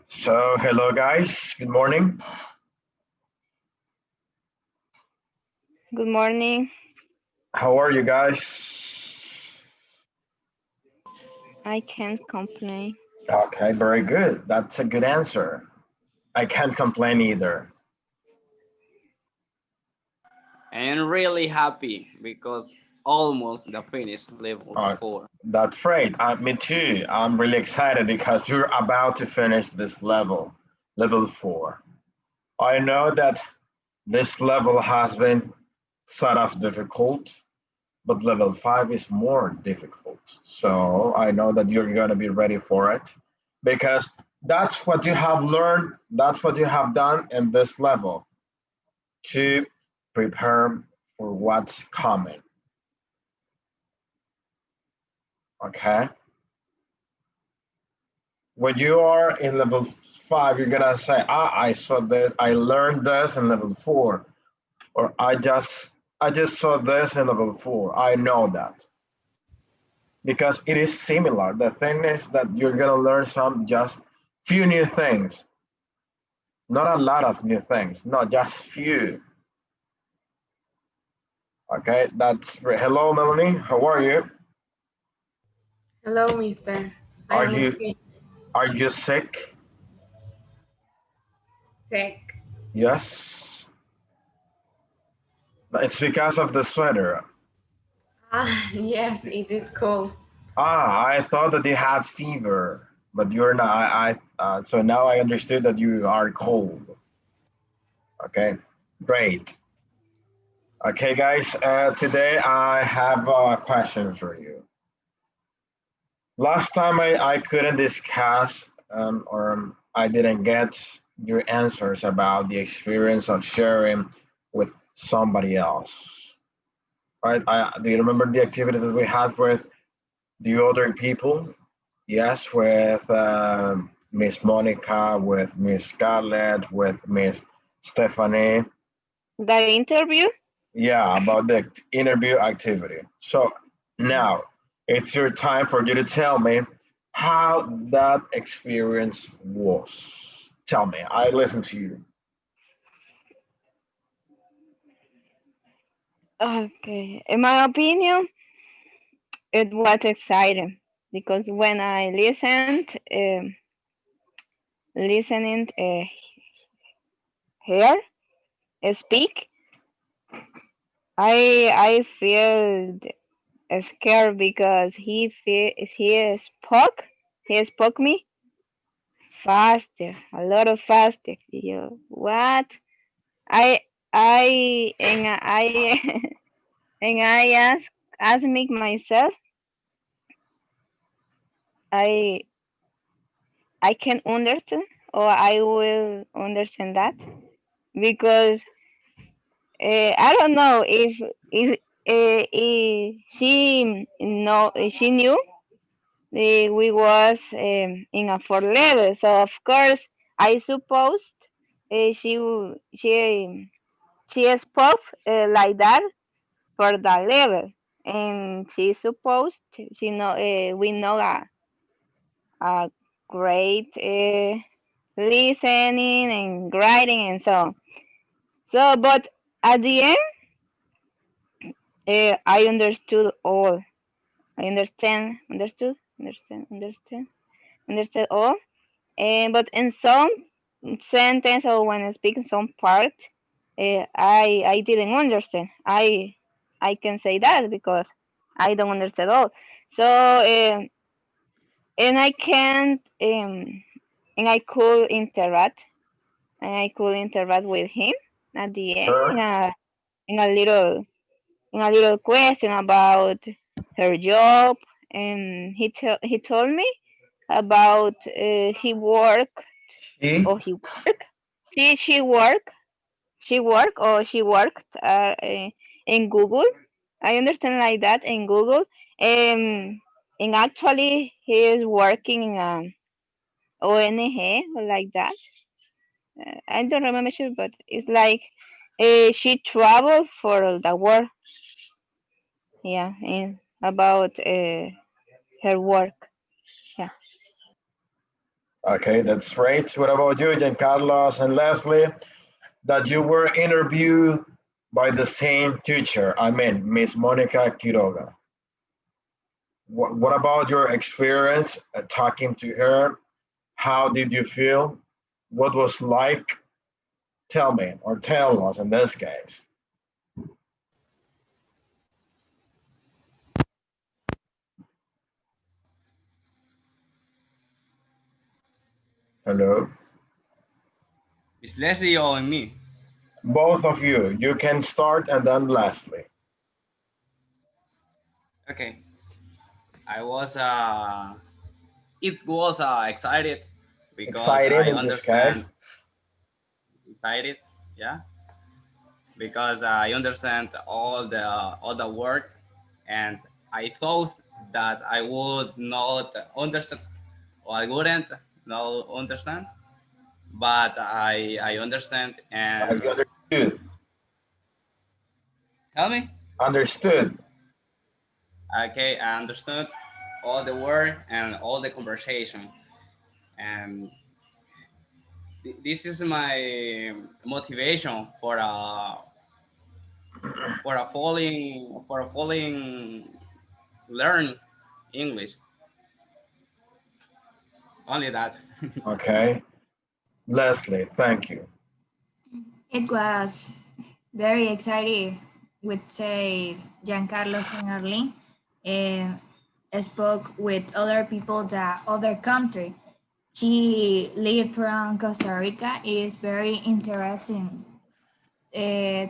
So, hello guys, good morning. Good morning. How are you guys? I can't complain. Okay, very good. That's a good answer. I can't complain either. And really happy because almost the finish level Uh, 4. that's right. Me too. I'm really excited because you're about to finish this level 4. I know that this level has been sort of difficult, but level 5 is more difficult. So I know that you're going to be ready for it because that's what you have learned, that's what you have done in this level to prepare for what's coming. Okay. When you are in level 5, you're going to say, I saw this, I learned this in level 4, or I just saw this in level 4. I know that because it is similar. The thing is that you're gonna learn some just few new things, not a lot of new things, no, just few. Okay, hello, Melanie. How are you? Hello, mister. I Are am you okay. are you sick? Sick. Yes. It's because of the sweater. Yes, it is cold. I thought that you had fever, but you're not. So now I understood that you are cold. Okay, great. Okay, guys. Today I have a question for you. Last time I couldn't discuss or I didn't get your answers about the experience of sharing with somebody else. Right? Do you remember the activity that we had with the other people? Yes, with Miss Monica, with Miss Scarlett, with Miss Stephanie. The interview? Yeah, about the interview activity. So now it's your time for you to tell me how that experience was. Tell me, I listen to you. Okay. In my opinion, it was exciting because when I listening her speak, I feel scared because he spoke me faster, a lot of faster. What? I I and I ask me myself, I I can understand or I will understand that because I don't know if she knew we was in a four level, so of course I supposed she spoke like that for that level, and she supposed we know a great listening and writing and so on. So, but at the end, I understood all. I understood all. And but in some sentence or when I speak in some part, I didn't understand. I can say that because I don't understand all. So and I can't and I could interact with him at the end Sure. in a little question about her job, and he told me about he work She? or he work she worked in Google. I understand like that in Google, and actually he is working in ONG like that. I don't remember sure, but it's like she traveled for the work. Yeah, and about her work. Yeah. Okay, that's great. What about you, Giancarlos and Leslie? That you were interviewed by the same teacher, I mean, Miss Monica Quiroga. What about your experience talking to her? How did you feel? What was like? Tell me, or tell us in this case. Hello? Miss Leslie or me? Both of you. You can start and then Leslie. Okay. I was it was excited because Exciting I in this case. understand excited, yeah, because I understand all the work, and I thought that I would not understand or I wouldn't not understand, but I understand I and understood. tell me. Understood. Okay, I understood all the work and all the conversation, and this is my motivation for a falling learn English. Only that. Okay. Leslie, thank you. It was very exciting with say Giancarlo and Arlene. I spoke with other people that other country. She lived from Costa Rica. Is very interesting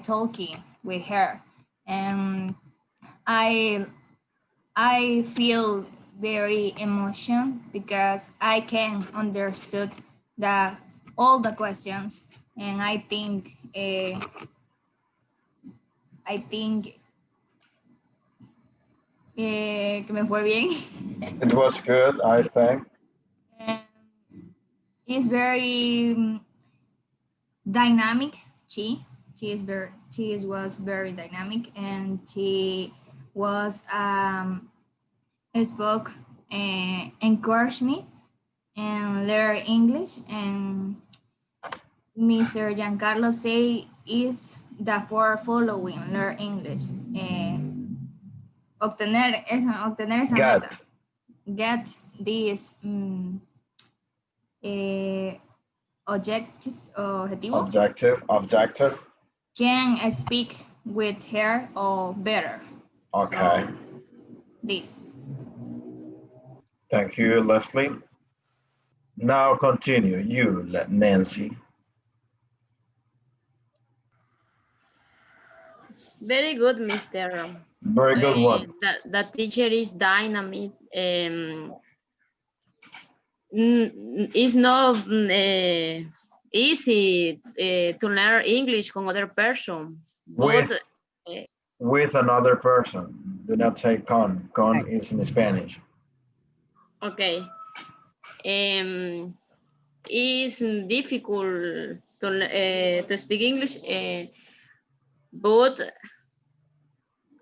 talking with her, and I I feel very emotion because I can understood the all the questions, and I think que me fue bien. It was good, I think. And it's very dynamic. Was very dynamic, and she was spoke encouraged me and learn English. And Mr. Giancarlo say is the for following learn English. Obtener esa meta. Get this Objective. Can speak with her or better. Okay. So, this. Thank you, Leslie. Now continue. You, Nancy. Very good, Mr. Very good one. That teacher is dynamic. It's not easy to learn English con other person. With another person. Do not say con. Con is in Spanish. Okay. It's difficult to speak English, but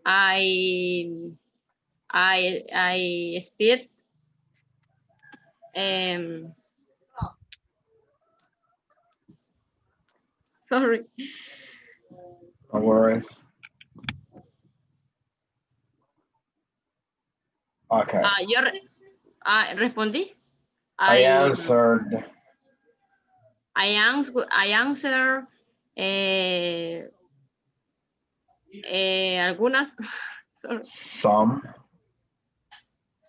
I speak sorry. No worries. Okay. Yo respondí. I answered. I answer algunas. Some.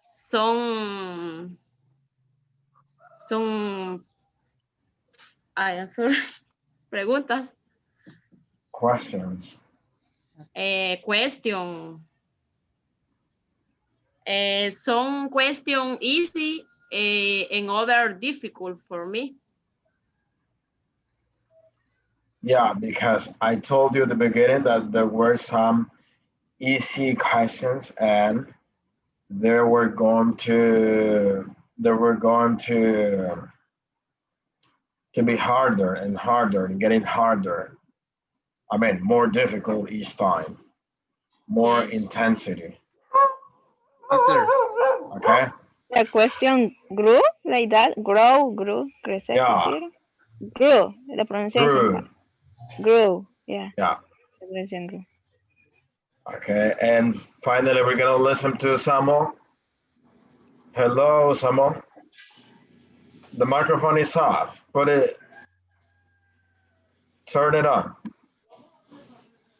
Son sorry, preguntas. Questions. Question. Some question easy and other difficult for me. Yeah, because I told you at the beginning that there were some easy questions and they were going to be harder and harder and getting harder. I mean, more difficult each time, more intensity. Yes, sir. Okay. The question grew like that. Grew, crecer, Yeah, crecieron. Grew, the pronunciation part. grew. Grew, yeah, Yeah. the pronunciation grew. Okay. And finally, we're gonna listen to Samuel. Hello, Samuel. The microphone is off. Turn it on.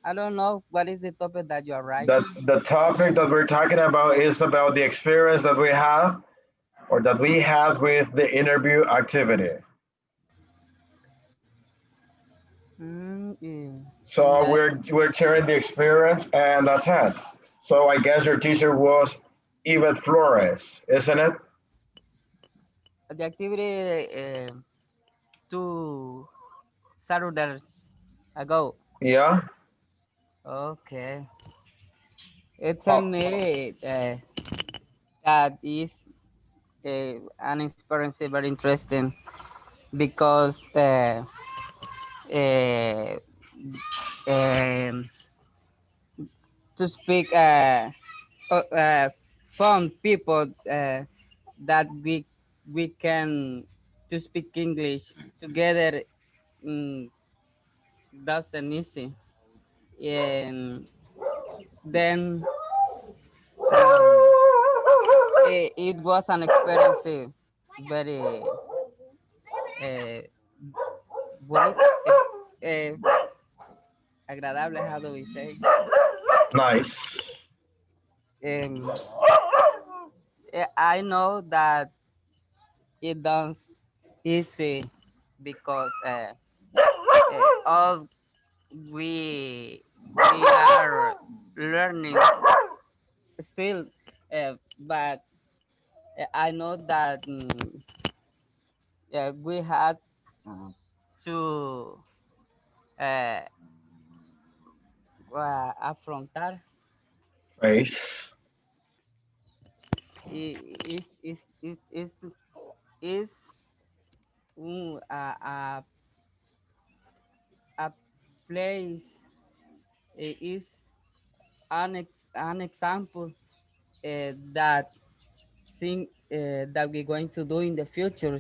I don't know what is the topic that you are The writing. the topic that we're talking about is about the experience that we have or that we had with the interview activity. So The, we're sharing the experience, and that's it. So I guess your teacher was Yvette Flores, isn't it? the activity 2 Saturdays ago. Yeah. Okay. It's Oh, an that is an experience very interesting because uh, um, to speak fun people that we can to speak English together. mm, that's an easy. And then it was an experience very uh, bonito, agradable. How do we say? nice. Um, I know that it does easy because all we are learning still, but I know that we had to uh, afrontar Face. is un, a place is an example that thing that we're going to do in the future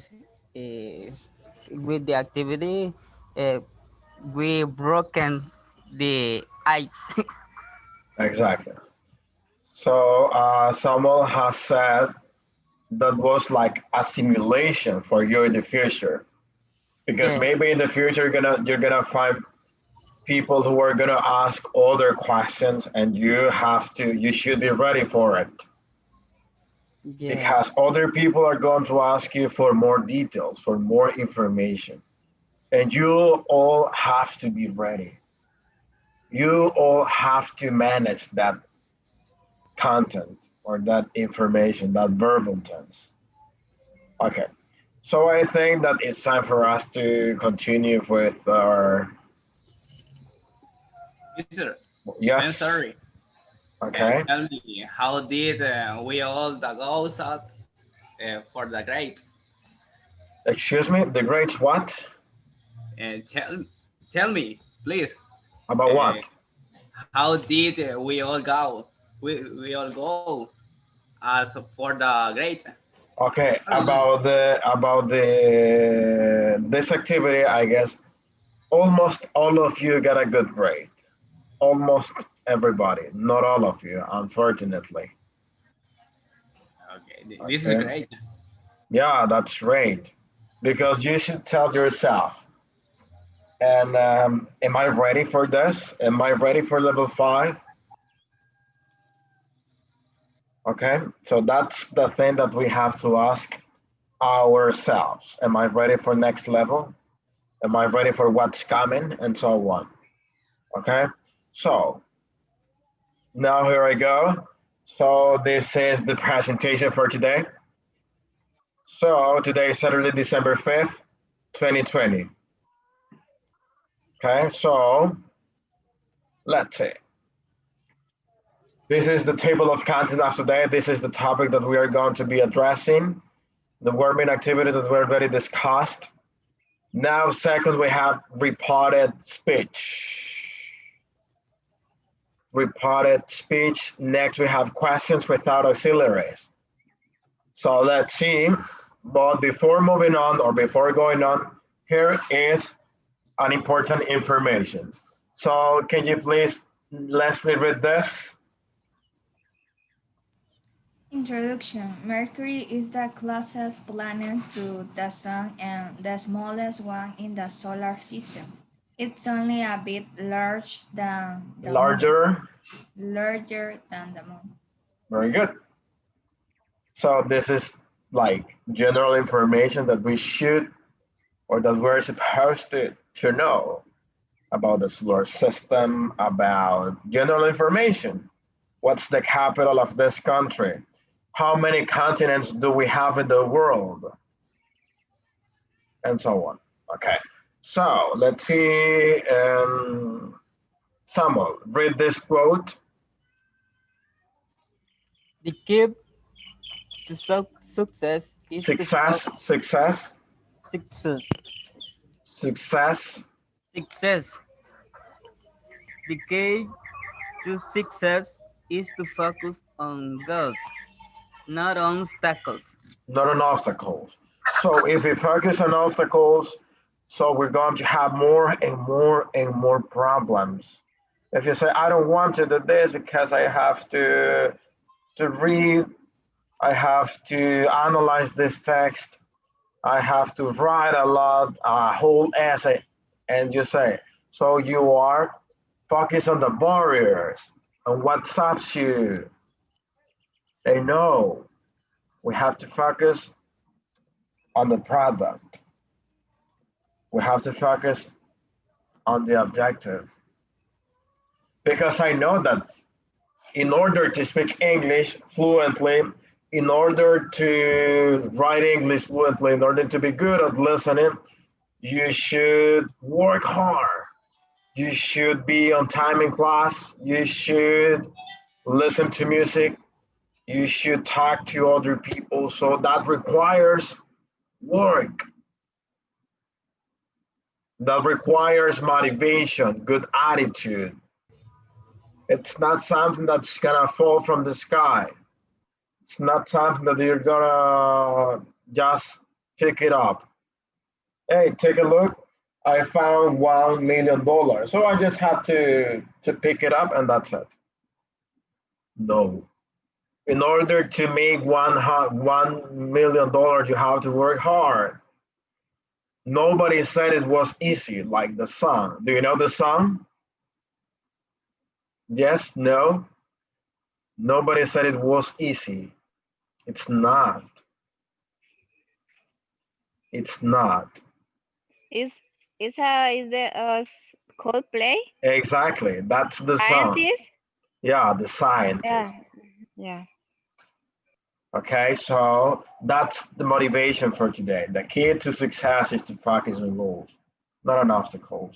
with the activity we broken the ice. Exactly. So Samuel has said that was like a simulation for you in the future, because Yeah, maybe in the future you're gonna find people who are gonna ask other questions, and you should be ready for it, yeah, because other people are going to ask you for more details, for more information, and you all have to be ready. You all have to manage that content or that information, that verbal tense. Okay. So I think that it's time for us to continue with our, Mister, I'm yes. sorry. Okay. Tell me, how did we all the goals out for the grade? Excuse me, the grades what? And tell me, please, About uh, what? how did we all go? We all go as for the grade? Okay, I don't know. about the this activity, I guess almost all of you got a good grade. Almost everybody, not all of you, unfortunately. Okay, this is Okay. great. Yeah, that's great. Because you should tell yourself, and am I ready for this? Am I ready for level 5? Okay, so that's the thing that we have to ask ourselves. Am I ready for next level? Am I ready for what's coming? And so on. Okay, so now here I go. So this is the presentation for today. So today is Saturday, December 5th, 2020. Okay, so let's see. This is the table of content of today. This is the topic that we are going to be addressing, the warming activity that we already discussed. Now, second, we have reported speech. Reported speech. Next, we have questions without auxiliaries. So let's see. But before moving on or before going on, here is an important information. So can you please, Leslie, read this? Introduction. Mercury is the closest planet to the Sun and the smallest one in the solar system. It's only a bit large than the Larger. Moon. Larger than the Moon. Very good. So this is like general information that we should or that we're supposed to know about the solar system, about general information. What's the capital of this country? How many continents do we have in the world? And so on. Okay. So let's see. Samuel, read this quote. The key to success is Success. The key to success is to focus on goals, not on obstacles. Not on obstacles. So if we focus on obstacles, so we're going to have more and more and more problems. If you say, I don't want to do this because I have to read, I have to analyze this text, I have to write a whole essay, and you say, so you are focused on the barriers and what stops you. They know we have to focus on the product. We have to focus on the objective. Because I know that in order to speak English fluently, in order to write English fluently, in order to be good at listening, you should work hard. You should be on time in class. You should listen to music. You should talk to other people. So that requires work. That requires motivation, good attitude. It's not something that's gonna fall from the sky. It's not something that you're gonna just pick it up. Hey, take a look. I found $1 million. So I just have to pick it up and that's it. No. In order to make $1 million, you have to work hard. Nobody said it was easy, like the song. Do you know the song? Yes, no. Nobody said it was easy. It's not. It's not. Is the Coldplay? Exactly. That's the song. Scientist? Yeah, the scientist. Yeah. Okay, so that's the motivation for today. The key to success is to focus on goals, not on obstacles.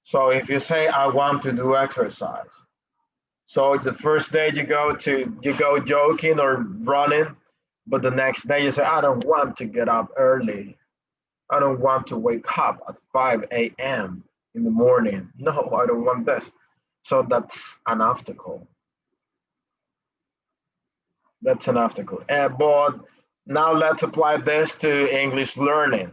So if you say, I want to do exercise, so the first day you go jogging or running, but the next day you say, I don't want to get up early. I don't want to wake up at 5 a.m. in the morning. No, I don't want this. So that's an obstacle. That's an obstacle. But now let's apply this to English learning.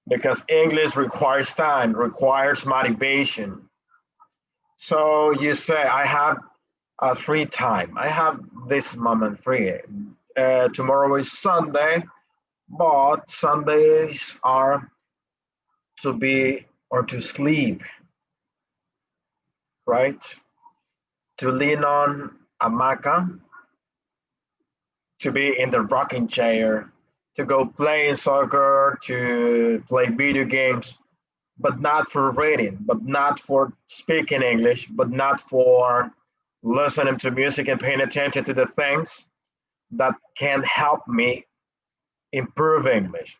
Because English requires time, requires motivation. So you say, I have a free time. I have this moment free. Tomorrow is Sunday, but Sundays are to be or to sleep, right? To lean on a maca, to be in the rocking chair, to go play soccer, to play video games, but not for reading, but not for speaking English, but not for listening to music and paying attention to the things that can help me improve English.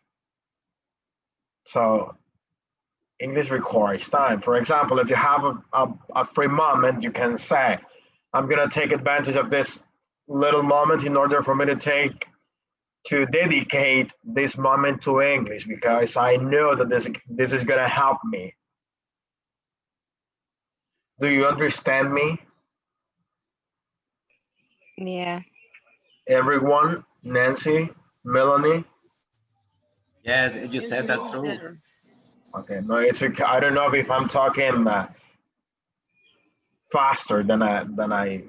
So English requires time. For example, if you have a free moment, you can say, I'm gonna take advantage of this little moment in order for me to dedicate this moment to English because I know that this is gonna help me. Do you understand me? Yeah. Everyone, Nancy, Melanie. Yes, you said that true. Mister. Okay, no, it's because I don't know if I'm talking faster than I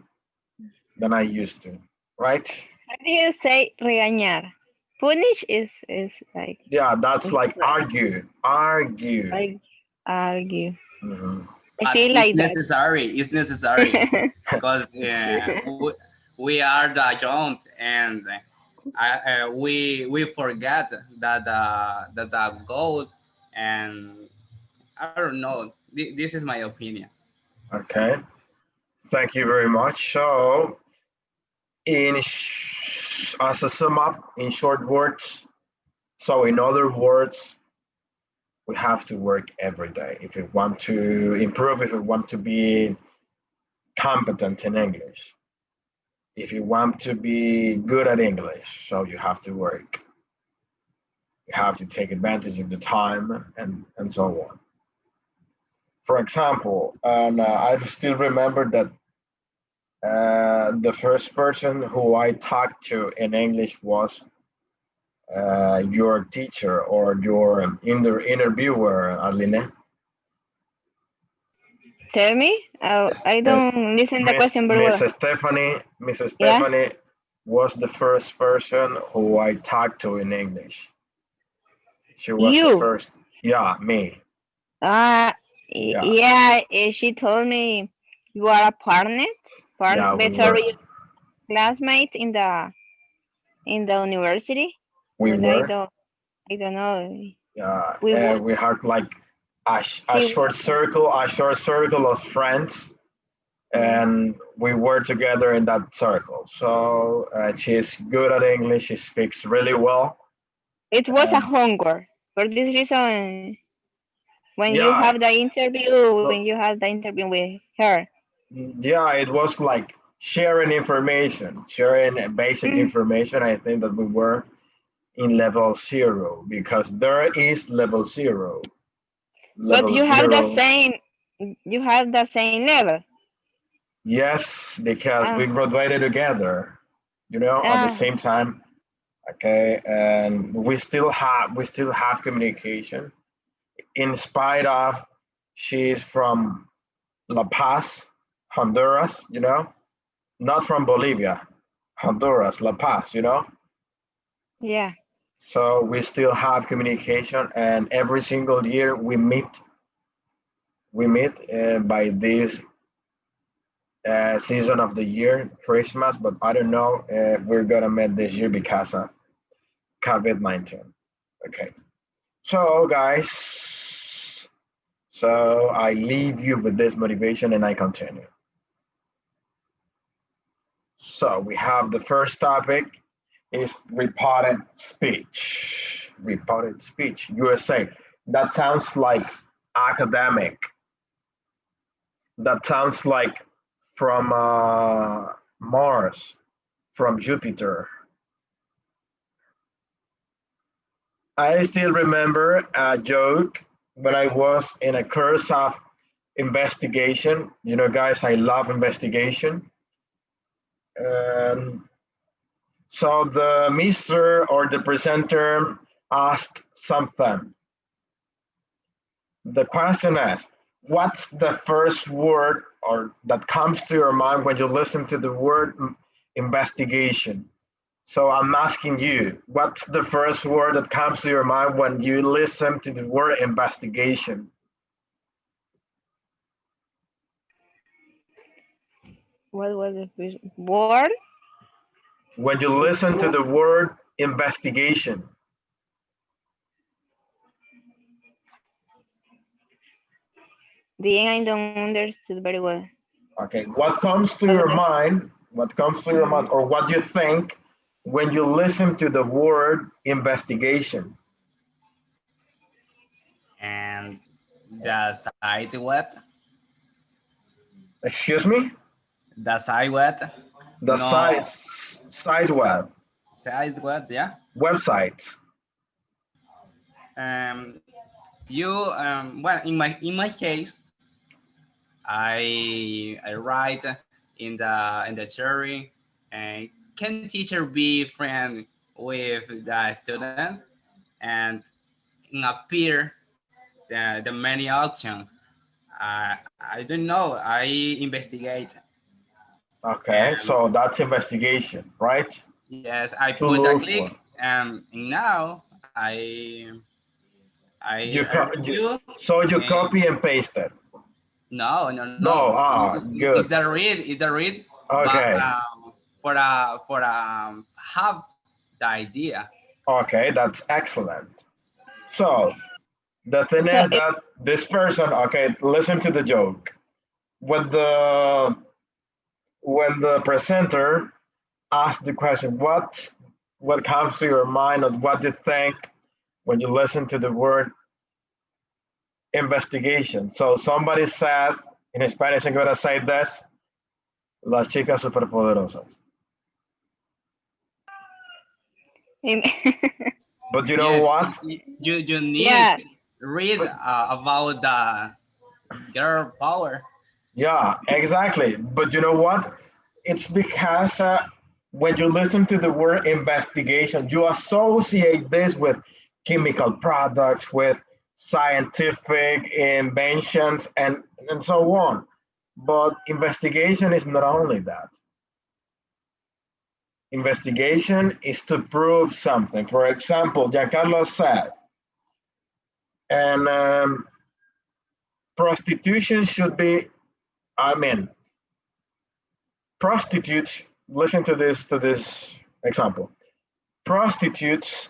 used to, right? How do you say regañar? Punish is like Yeah, that's it's like argue, argue. like argue. Mhm. I But feel it's like that. necessary. It's necessary because we are the young and we forget that the goal, and I don't know. This is my opinion. Okay, thank you very much. So, as a sum up, in short words, so in other words, we have to work every day if we want to improve, if we want to be competent in English, if you want to be good at English, so you have to work. You have to take advantage of the time and so on. For example, and I still remember that the first person who I talked to in English was your teacher or your interviewer, Aline. Tell me. Oh, I Miss don't listen the Miss question very Miss well. Stephanie, Miss Yeah. Stephanie was the first person who I talked to in English. She was the You. first. Yeah, me. Uh, Yeah, yeah. She told me you are a partner. yeah, we Sorry, were. classmate in the university. We But were. I don't know. Yeah, We were. we had like a She was. short circle of friends, Mm. and we were together in that circle. So she's good at English. She speaks really well. It was a And homework. For this reason, yeah, when no, you have the interview with her. yeah, it was like sharing information, sharing basic Mm. information. I think that we were in level zero because there is level zero. But Level zero. you have the same level. Yes, because we Ah, graduated together, at the ah, same time. Okay, and we still have communication in spite of she's from La Paz, Honduras, not from Bolivia, Honduras, La Paz, yeah. so we still have communication, and every single year we meet by this season of the year, Christmas, but I don't know if we're gonna meet this year because of COVID-19. Okay, so guys, so I leave you with this motivation and I continue. So we have the first topic is reported speech. Reported speech, USA. That sounds like academic. That sounds like from Mars, from Jupiter. I still remember a joke when I was in a course of investigation. Guys, I love investigation. Um, so the mister or the presenter asked something. The question is, what's the first word or that comes to your mind when you listen to the word investigation? So I'm asking you, what's the first word that comes to your mind when you listen to the word investigation? What was the first word? When you listen to the word investigation, The end I don't understand very well. okay, what comes to What your was it? mind? What comes to your Mhm. mind, or what do you think when you listen to the word investigation? And the site what? Excuse me? The site what? The No, site site what? Yeah. websites. Um, you well, in my case, I write in the theory, and can teacher be friend with the student and appear the many options? I don't know. I investigate. Okay, And so that's investigation, right? yes, I To put a look for. click, and now You, I you review. so you And copy and paste it. no, no, no. No, It's good. the read. It's the read. But Okay, have the idea. okay, that's excellent. So the thing So is that this person, okay, listen to the joke. When the presenter asks the question, what comes to your mind, or what do you think when you listen to the word investigation? So somebody said in Spanish, I'm gonna say this: las chicas superpoderosas. But you know Yes, what? you need yeah, read about the girl power. Yeah, exactly. But you know what? It's because when you listen to the word investigation, you associate this with chemical products, with scientific inventions, and so on. But investigation is not only that. Investigation is to prove something. For example, Giancarlo said, and prostitution should be, I mean, prostitutes, listen to this example. Prostitutes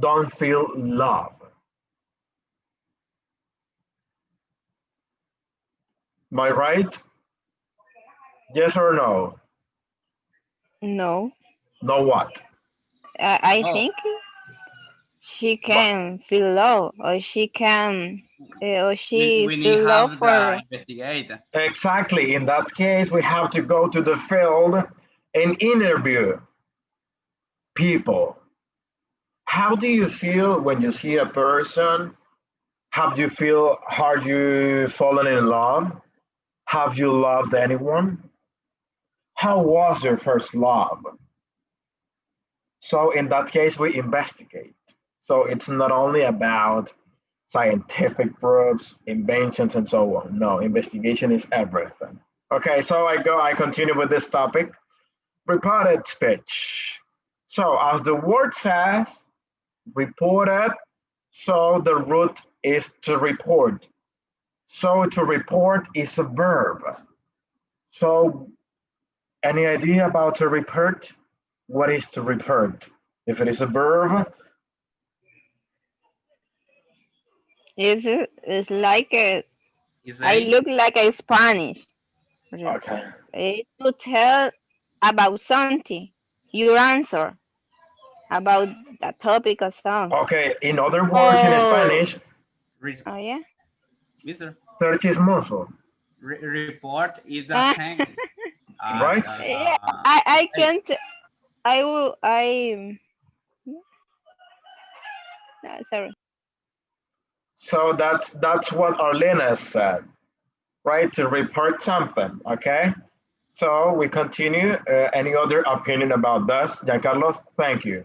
don't feel love. Am I right? Yes or no? no. No what? I No, think she But can feel love, or she can, or she we need feel love have the for. investigate. exactly, in that case, we have to go to the field and interview people. How do you feel when you see a person? How do you feel? Have you fallen in love? Have you loved anyone? How was your first love? So in that case, we investigate. So it's not only about scientific proofs, inventions, and so on. No, investigation is everything. Okay, so I continue with this topic. Reported speech. So as the word says, reported, so the root is to report. So to report is a verb. So any idea about to report? What is to report? If it is a verb, It's like Is I a look like a Spanish. okay. To tell about something. You answer about the topic or song. Okay, in other words, in Oh, Spanish, oh yeah. Mister chismoso, report is the Uh, same. right? yeah, Is I a can't. I will. Sorry. So that's what Arlena said, right? To report something, okay? So we continue. Any other opinion about this, Giancarlo? Thank you.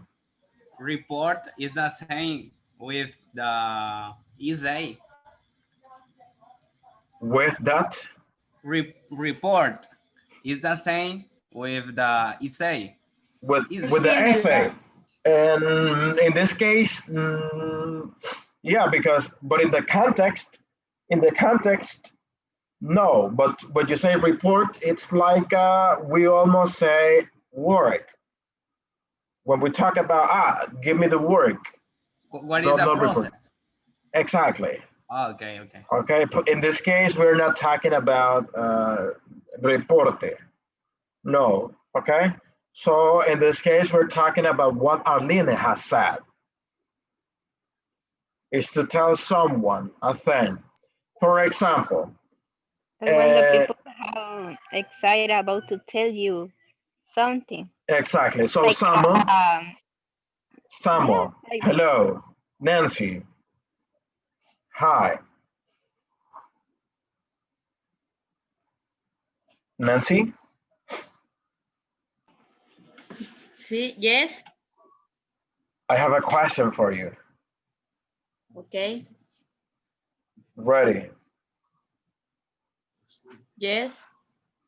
report is the same with the is a With that, report is the same with the is a is with the essay, Similar. and in this case, yeah, because but in the context, no. But when you say report, it's like we almost say work. When we talk about give me the work, what is not the not report. process? Exactly. Okay, okay. Okay. In this case, we're not talking about reporte. No. Okay. So in this case, we're talking about what Arlene has said. Is to tell someone a thing. For example, But when the uh, people are excited about to tell you something, exactly. So like yeah, Samuel, like hello, Nancy, hi, Nancy. Sí, yes, I have a question for you. okay, Ready? yes,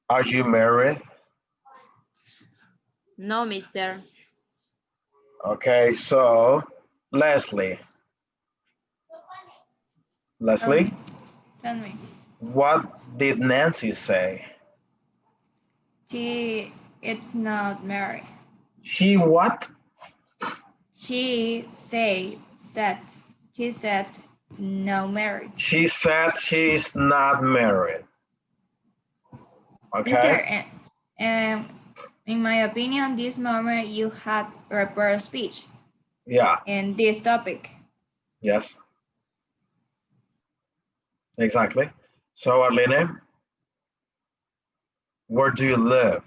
Are you married? no, mister. Okay, so Leslie. Leslie, Tell me. what did Nancy say? She is not married. She what? She said no married. She said she's not married. Mister, Okay? in my opinion, this moment you had a report speech Yeah, in this topic. yes, exactly. So Arlene, where do you live?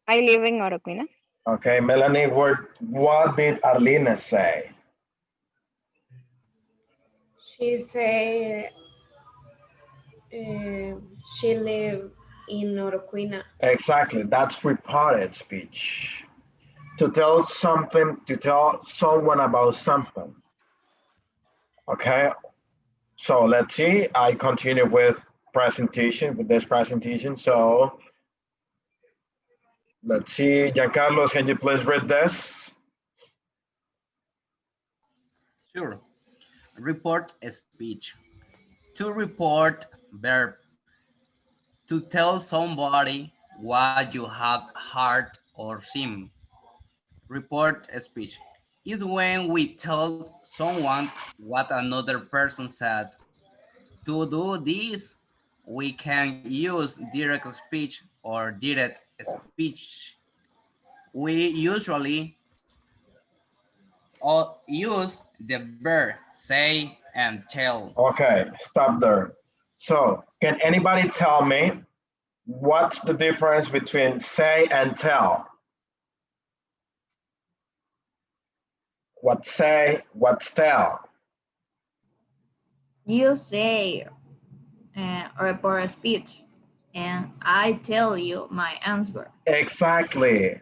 I live in Oroquina. Okay, Melanie, what did Arlene say? She say she live in Oroquina. Exactly, that's reported speech. To tell someone about something. Okay, so let's see. I continue with this presentation. So let's see. Giancarlo, can you please read this? Sure. Report a speech. To report, verb. To tell somebody what you have heard or seen. Report a speech is when we tell someone what another person said. To do this, we can use direct speech or direct speech. We usually use the verb say and tell. Okay, stop there. So can anybody tell me what's the difference between say and tell? What's say, what's tell? You say a report speech, and I tell you my answer. Exactly.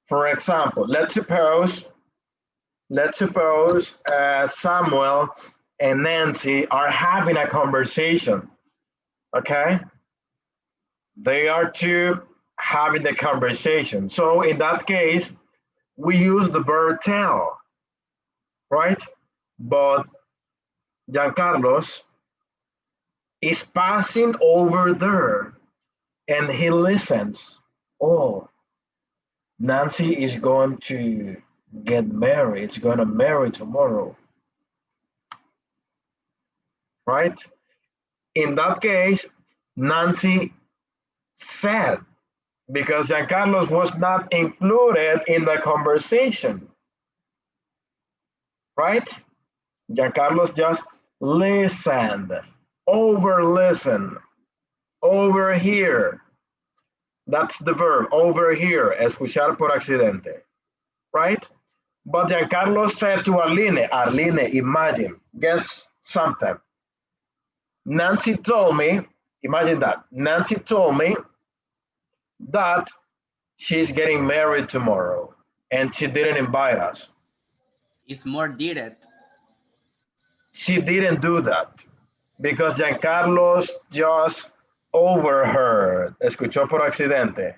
For example, let's suppose Samuel and Nancy are having a conversation. Okay, they are two having the conversation. So in that case, we use the verb tell, right? But Giancarlos is passing over there and he listens. Oh, Nancy is going to get married. It's going to marry tomorrow, right? In that case, Nancy said, because Giancarlos was not included in the conversation, right? Giancarlos just listened, over listen, over here. That's the verb, over here, escuchar por accidente, right? But Giancarlo said to Arlene, imagine, guess something. Nancy told me, imagine that, Nancy told me that she's getting married tomorrow and she didn't invite us. It's more direct. She didn't do that because Giancarlos just overheard, escuchó por accidente.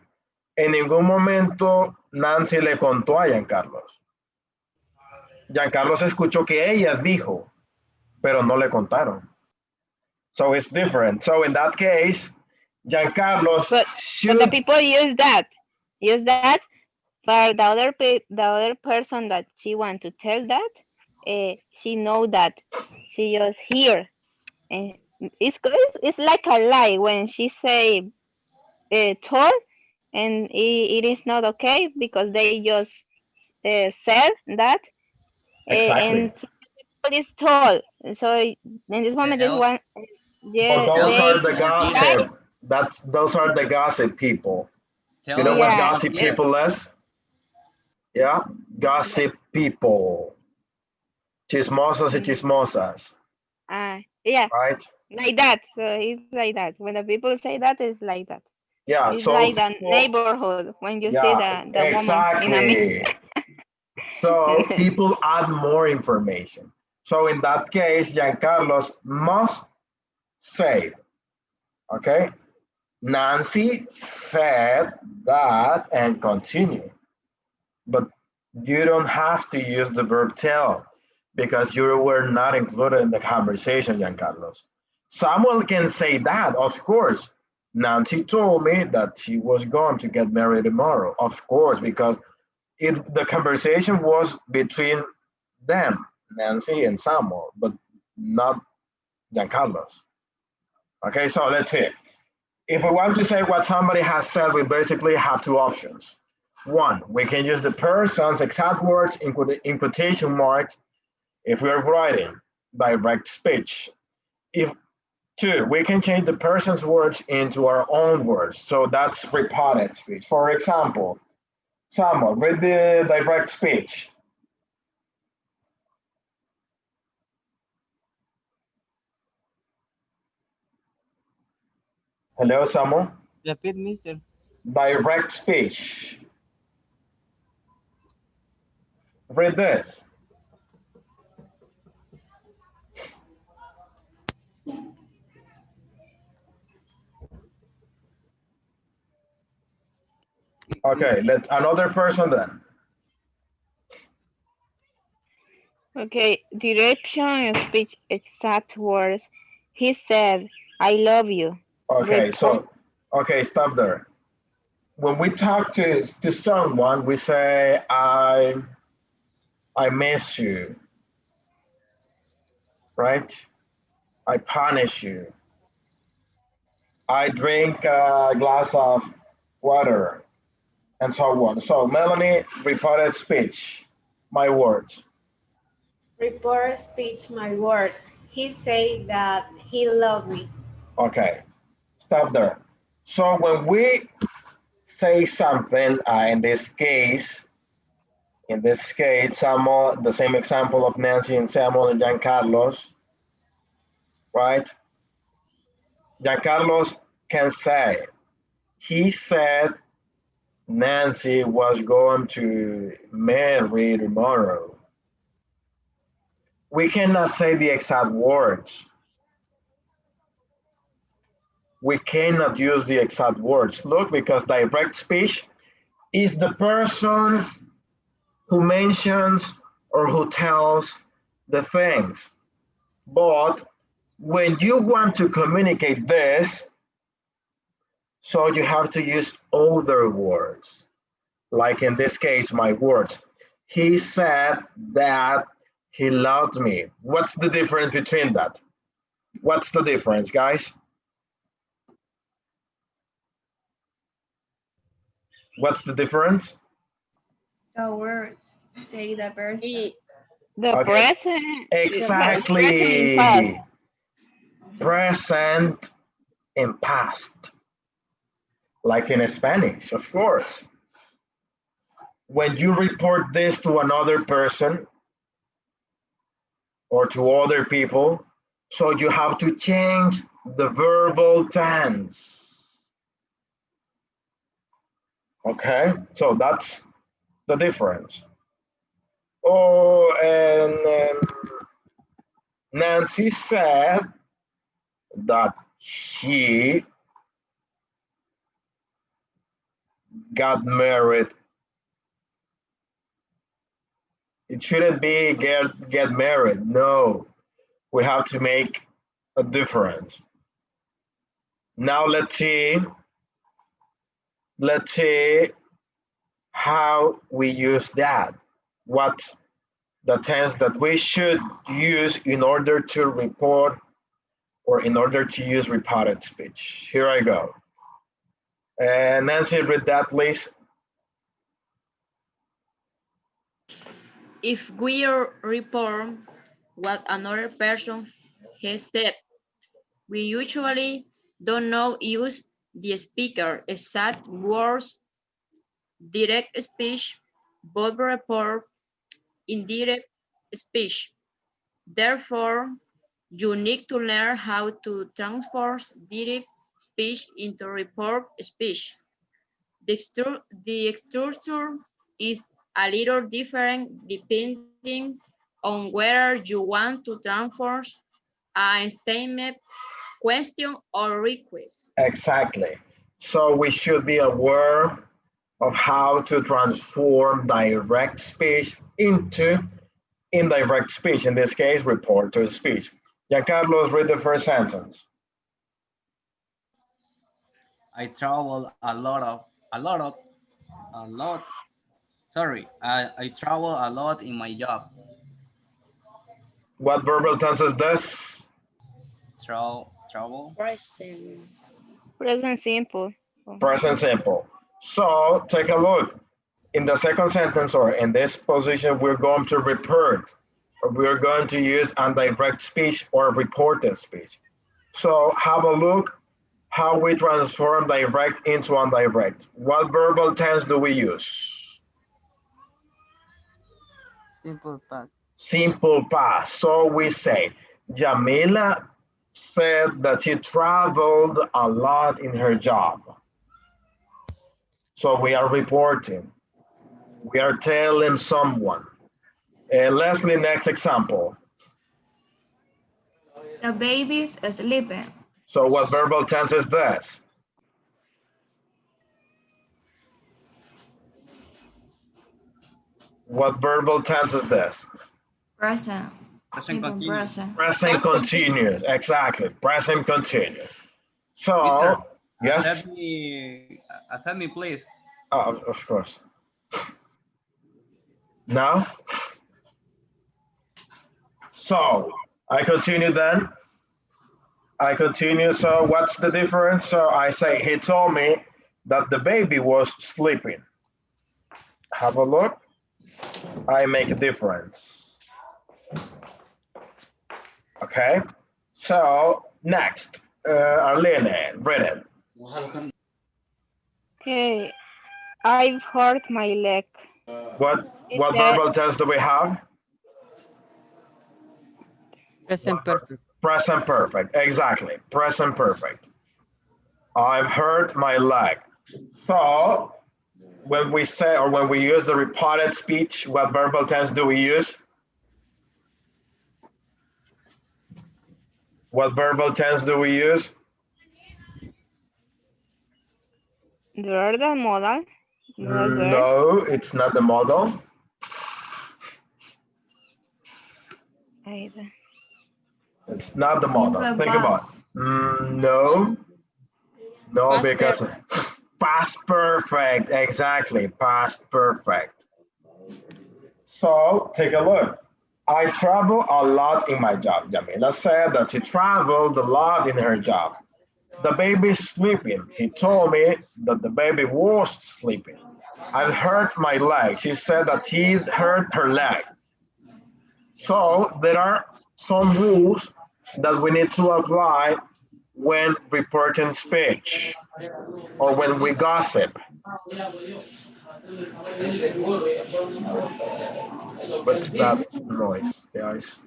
En ningún momento Nancy le contó a Giancarlos. Giancarlos escuchó que ella dijo, pero no le contaron. So it's different. So in that case, Giancarlos But should. the people use that for the other person that she want to tell that. She know that she just hear, and it's like a lie when she say told, and it is not okay because they just said that, Exactly. and is told. So in this moment, this Tell, one, But yeah, those tell they are is the more direct. gossip. Those are the gossip people. You Tell know what is yeah. more gossip direct. people is? Yeah, gossip people. Chismosas y chismosas, Yeah, right? like that. So it's like that. When the people say that, it's like that. Yeah, It's so like the people, neighborhood when you see yeah, the woman in a exactly. So people add more information. So in that case, Giancarlos must say, okay, Nancy said that and continue. But you don't have to use the verb tell because you were not included in the conversation, Giancarlos. Samuel can say that, of course. Nancy told me that she was going to get married tomorrow, of course, because the conversation was between them, Nancy and Samuel, but not Giancarlos. Okay, so let's see. If we want to say what somebody has said, we basically have two options. One, we can use the person's exact words in quotation marks if we are writing direct speech. If two, we can change the person's words into our own words. So that's reported speech. For example, Samuel, read the direct speech. Hello, Samuel. Repeat, mister. Direct speech. Read this. Okay, let another person then. Okay, direction of speech, exact words. He said, I love you. Okay, Report. so, okay, stop there. When we talk to someone, we say, I miss you, right? I punish you. I drink a glass of water, and so on. So, Melanie, reported speech, my words. Report speech, my words. He said that he loved me. Okay, stop there. So, when we say something, in this case, Samuel, the same example of Nancy and Samuel and Giancarlos, right? Giancarlos can say, he said Nancy was going to marry tomorrow. We cannot say the exact words. We cannot use the exact words. Look, because direct speech is the person who mentions or who tells the things. But when you want to communicate this, so you have to use other words. Like in this case, my words. He said that he loved me. What's the difference between that? What's the difference, guys? What's the difference? The words say the person. He, The Okay, present, present in past. exactly. Present and past, like in Spanish, of course. When you report this to another person or to other people, so you have to change the verbal tense. Okay, so that's the difference. Oh, and Nancy said that she got married. It shouldn't be get married. No, we have to make a difference. Now let's see how we use that. What the tense that we should use in order to report or in order to use reported speech. Here I go. And Nancy, read that, please. if we report what another person has said, we usually don't know use the speaker exact words, direct speech, both report, indirect speech. Therefore, you need to learn how to transform direct speech into report speech. The structure is a little different depending on whether you want to transform a statement, question, or request. Exactly. So we should be aware of how to transform direct speech into indirect speech, in this case, report to speech. Giancarlos, read the first sentence. I travel a lot. Sorry, I travel a lot in my job. What verbal tense is this? Travel. Present. Present simple. Present simple. So take a look. In the second sentence or in this position, we're going to report, or we're going to use indirect speech or reported speech. So have a look how we transform direct into indirect. What verbal tense do we use? Simple past. Simple past. So we say, Jamila said that she traveled a lot in her job. So we are reporting. We are telling someone. Leslie, next example. The baby's sleeping. So what verbal tense is this? What verbal tense is this? Present. Present Simple continuous. present. Present continuous. Exactly. Present continuous. So, Mister, yes. accept me, please. Of course. Now, so I continue then. I continue. So what's the difference? So I say he told me that the baby was sleeping. Have a look. I make a difference. Okay. So next, Arlene, read it. Okay. I've hurt my leg. What He what said, verbal tense do we have? Present perfect. Present perfect. Exactly. Present perfect. I've hurt my leg. So when we say or when we use the reported speech, what verbal tense do we use? What verbal tense do we use? "You're the model." Model verb. No, it's not the model. Either. It's not the Simple model. Think about past. it. No, no, Past because past perfect. Exactly, past perfect. So take a look. I travel a lot in my job. Jamila said that she traveled a lot in her job. The baby's sleeping. He told me that the baby was sleeping. I've hurt my leg. She said that he hurt her leg. So there are some rules that we need to apply when reporting speech or when we gossip. What's that noise, guys?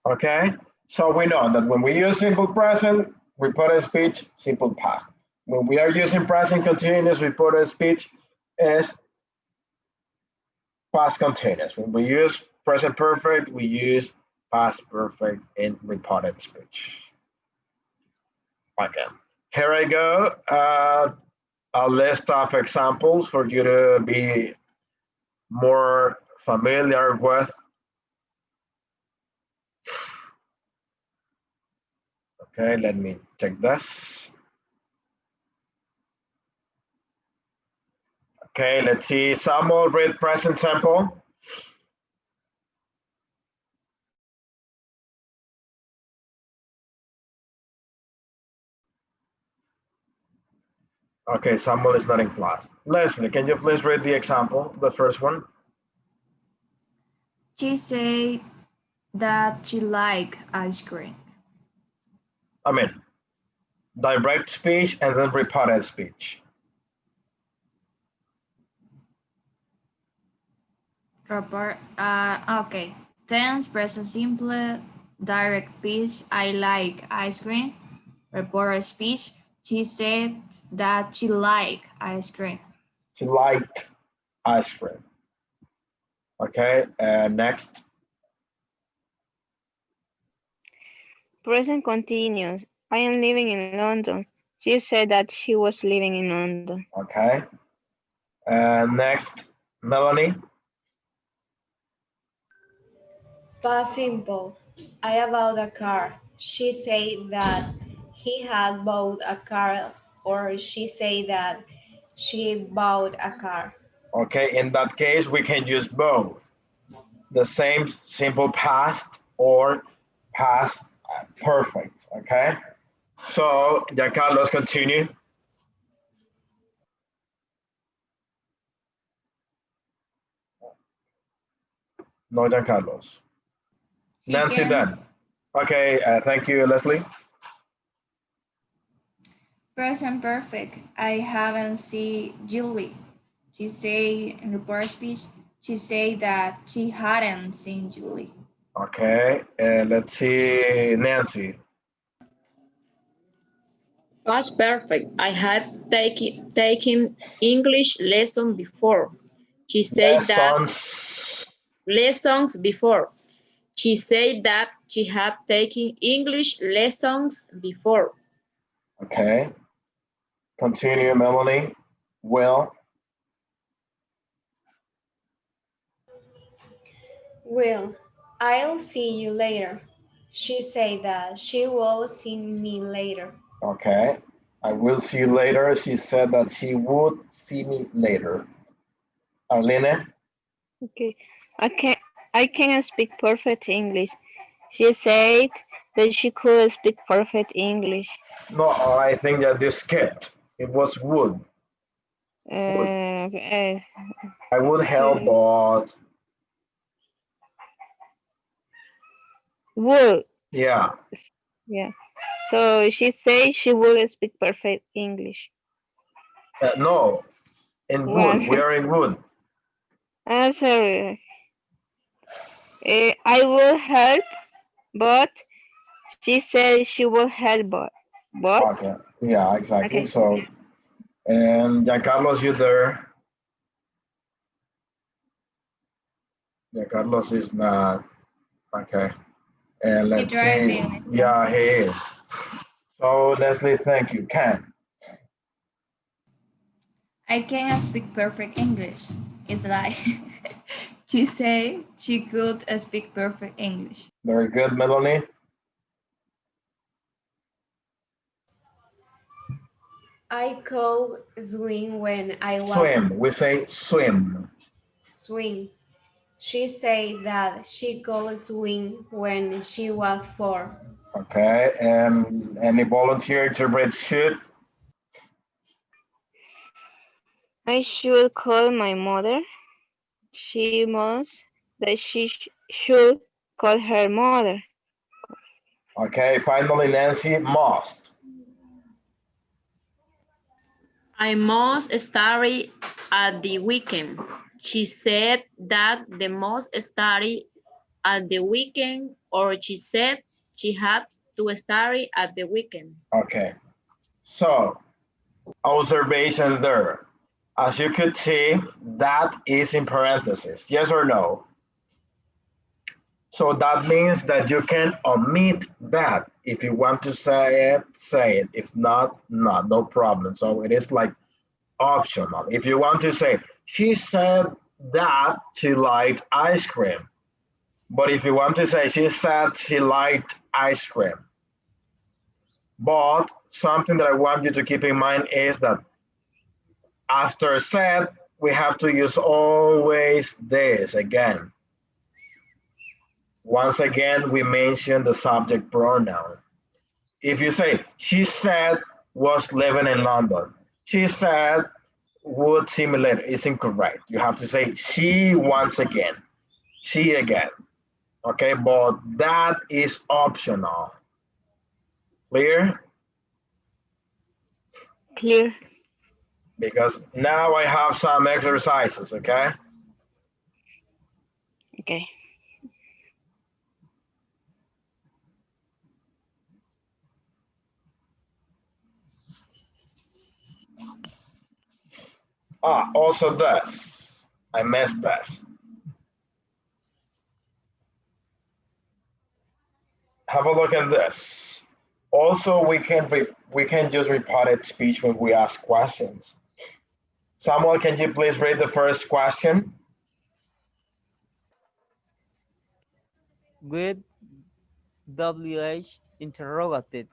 Okay, so we know that when we use simple present, reported speech, simple past. When we are using present continuous, reported speech is past continuous. When we use present perfect, we use past perfect in reported speech. Okay, here I go. A list of examples for you to be more familiar with. Okay, let me check this. Okay, let's see. Samuel, read present simple. Okay, Samuel is not in class. Leslie, can you please read the example, the first one? She said that she liked ice cream. I mean, direct speech and then reported speech. Okay. Tense, present simple, Direct speech, I like ice cream. Reporter speech, she said that she liked ice cream. She liked ice cream. Okay, next. Present continuous. I am living in London. She said that she was living in London. Okay. Next, Melanie. Past simple. I bought a car. She said that he had bought a car, or she said that she bought a car. Okay, in that case, we can use both. The same simple past or past perfect. Okay. So, Giancarlo, continue. No, Giancarlo. He Nancy, can. then. Okay, thank you, Leslie. Present perfect. I haven't seen Julie. She say in report speech, she said that she hadn't seen Julie. Okay, let's see, Nancy. Past perfect. I had taken English lesson before. She said that lessons before. She said that she had taken English lessons before. Okay. Continue, Melanie. Well. Well, I'll see you later. She said that she will see me later. Okay. I will see you later. She said that she would see me later. Arlene? Okay. I can speak perfect English. She said that she could speak perfect English. No, I think that this skipped. It was would. I would help, but would. yeah. Yeah. So she said she will speak perfect English. No, in would. We are in would. Sorry. I will help, but she said she will help, but. Okay. Yeah, exactly. Okay. So, and Giancarlos, you there? Giancarlos is not. Okay. And let's see. Yeah, he is. So, Leslie, thank you. Ken. I can speak perfect English. It's like she said she could speak perfect English. Very good, Melanie. I could swim when I was Swim. We say swim. swim. She said that she could swim when she was 4. Okay. And any volunteer to read should? I should call my mother. She must that she should call her mother. Okay. Finally, Nancy, must. I must study at the weekend. She said that they must study at the weekend, or she said she had to study at the weekend. Okay. So, observation there. As you could see, that is in parentheses. Yes or no? So that means that you can omit that. If you want to say it, say it. If not, not, no problem. So it is like optional. If you want to say, she said that she liked ice cream. But if you want to say, she said she liked ice cream. But something that I want you to keep in mind is that after said, we have to use always this again. Once again, we mention the subject pronoun. If you say, she said was living in London, she said would simulate, it's incorrect. You have to say she once again, she again. Okay, but that is optional. Clear? Clear. Because now I have some exercises, okay? Okay. Also this. I missed this. Have a look at this. Also, we can just repeat speech when we ask questions. Samuel, can you please read the first question? With WH interrogative.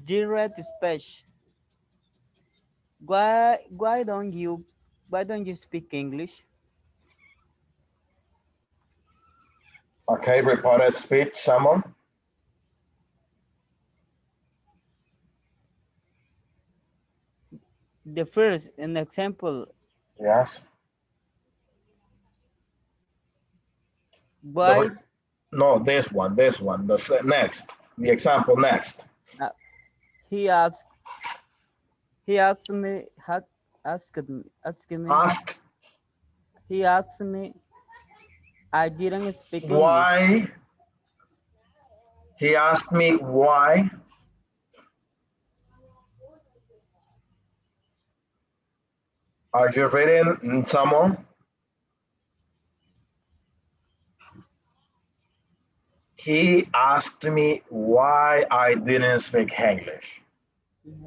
Direct speech. Why don't you speak English? Okay, reported speech, Samuel. The first, an example. Yes. Why? No, this one. The next. The example next. He asked me. Asked me. He asked me. I didn't speak English. Why? He asked me why. Are you reading, Samuel? He asked me why I didn't speak English.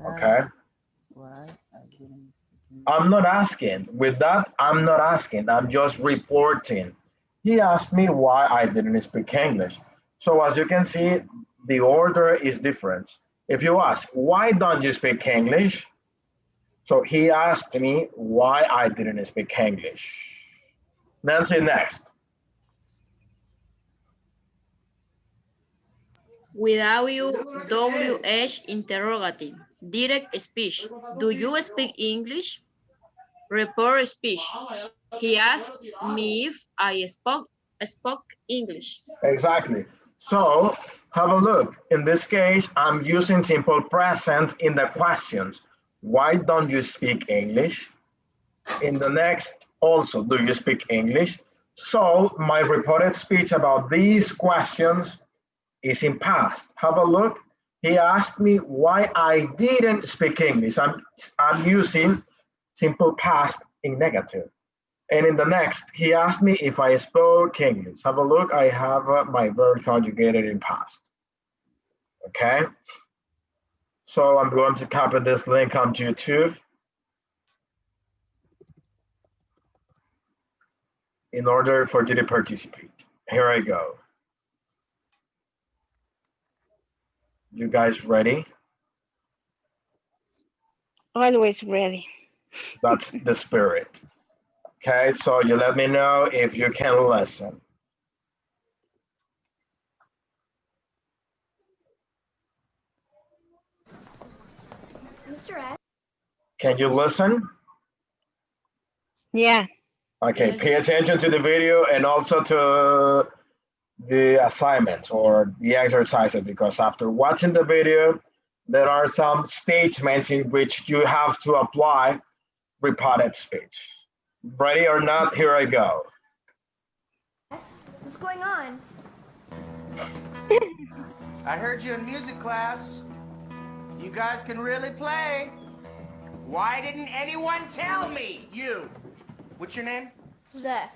Okay. Why I didn't speak English. I'm not asking. With that, I'm not asking. I'm just reporting. He asked me why I didn't speak English. So as you can see, the order is different. If you ask, why don't you speak English? So he asked me why I didn't speak English. Nancy, next. Without WH interrogative. Direct speech. Do you speak English? Report speech. He asked me if I spoke English. Exactly. So have a look. In this case, I'm using simple present in the questions. Why don't you speak English? In the next, also, do you speak English? So my reported speech about these questions is in past. Have a look. He asked me why I didn't speak English. I'm using simple past in negative. And in the next, he asked me if I spoke English. Have a look. I have my verb conjugated in past. Okay. So I'm going to copy this link on YouTube in order for you to participate. Here I go. You guys ready? Always ready. That's the spirit. Okay, so you let me know if you can listen. Mr. S. Can you listen? Yeah. Okay, Yes. pay attention to the video and also to the assignments or the exercises, because after watching the video, there are some statements in which you have to apply reported speech. Ready or not, here I go. What's going on? I heard you in music class. You guys can really play. Why didn't anyone tell me? You. What's your name? Zach.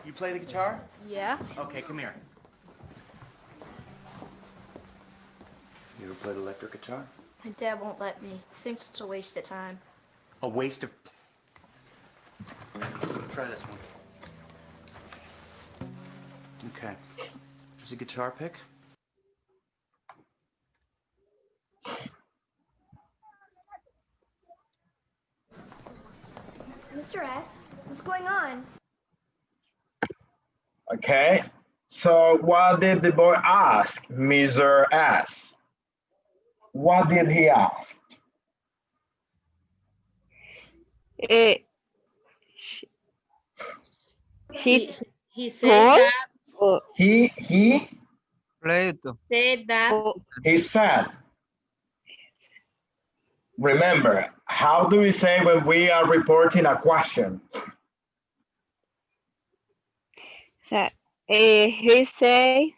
You play the guitar? Yeah? Okay, come here. You ever played electric guitar? My dad won't let me. He thinks it's a waste of time. A waste of... Try this one. Okay. There's a guitar pick. Mr. S, what's going on? Okay, so what did the boy ask Mr. S? What did he ask? He said that. He Said that. He said. Remember, how do we say when we are reporting a question? So, he say.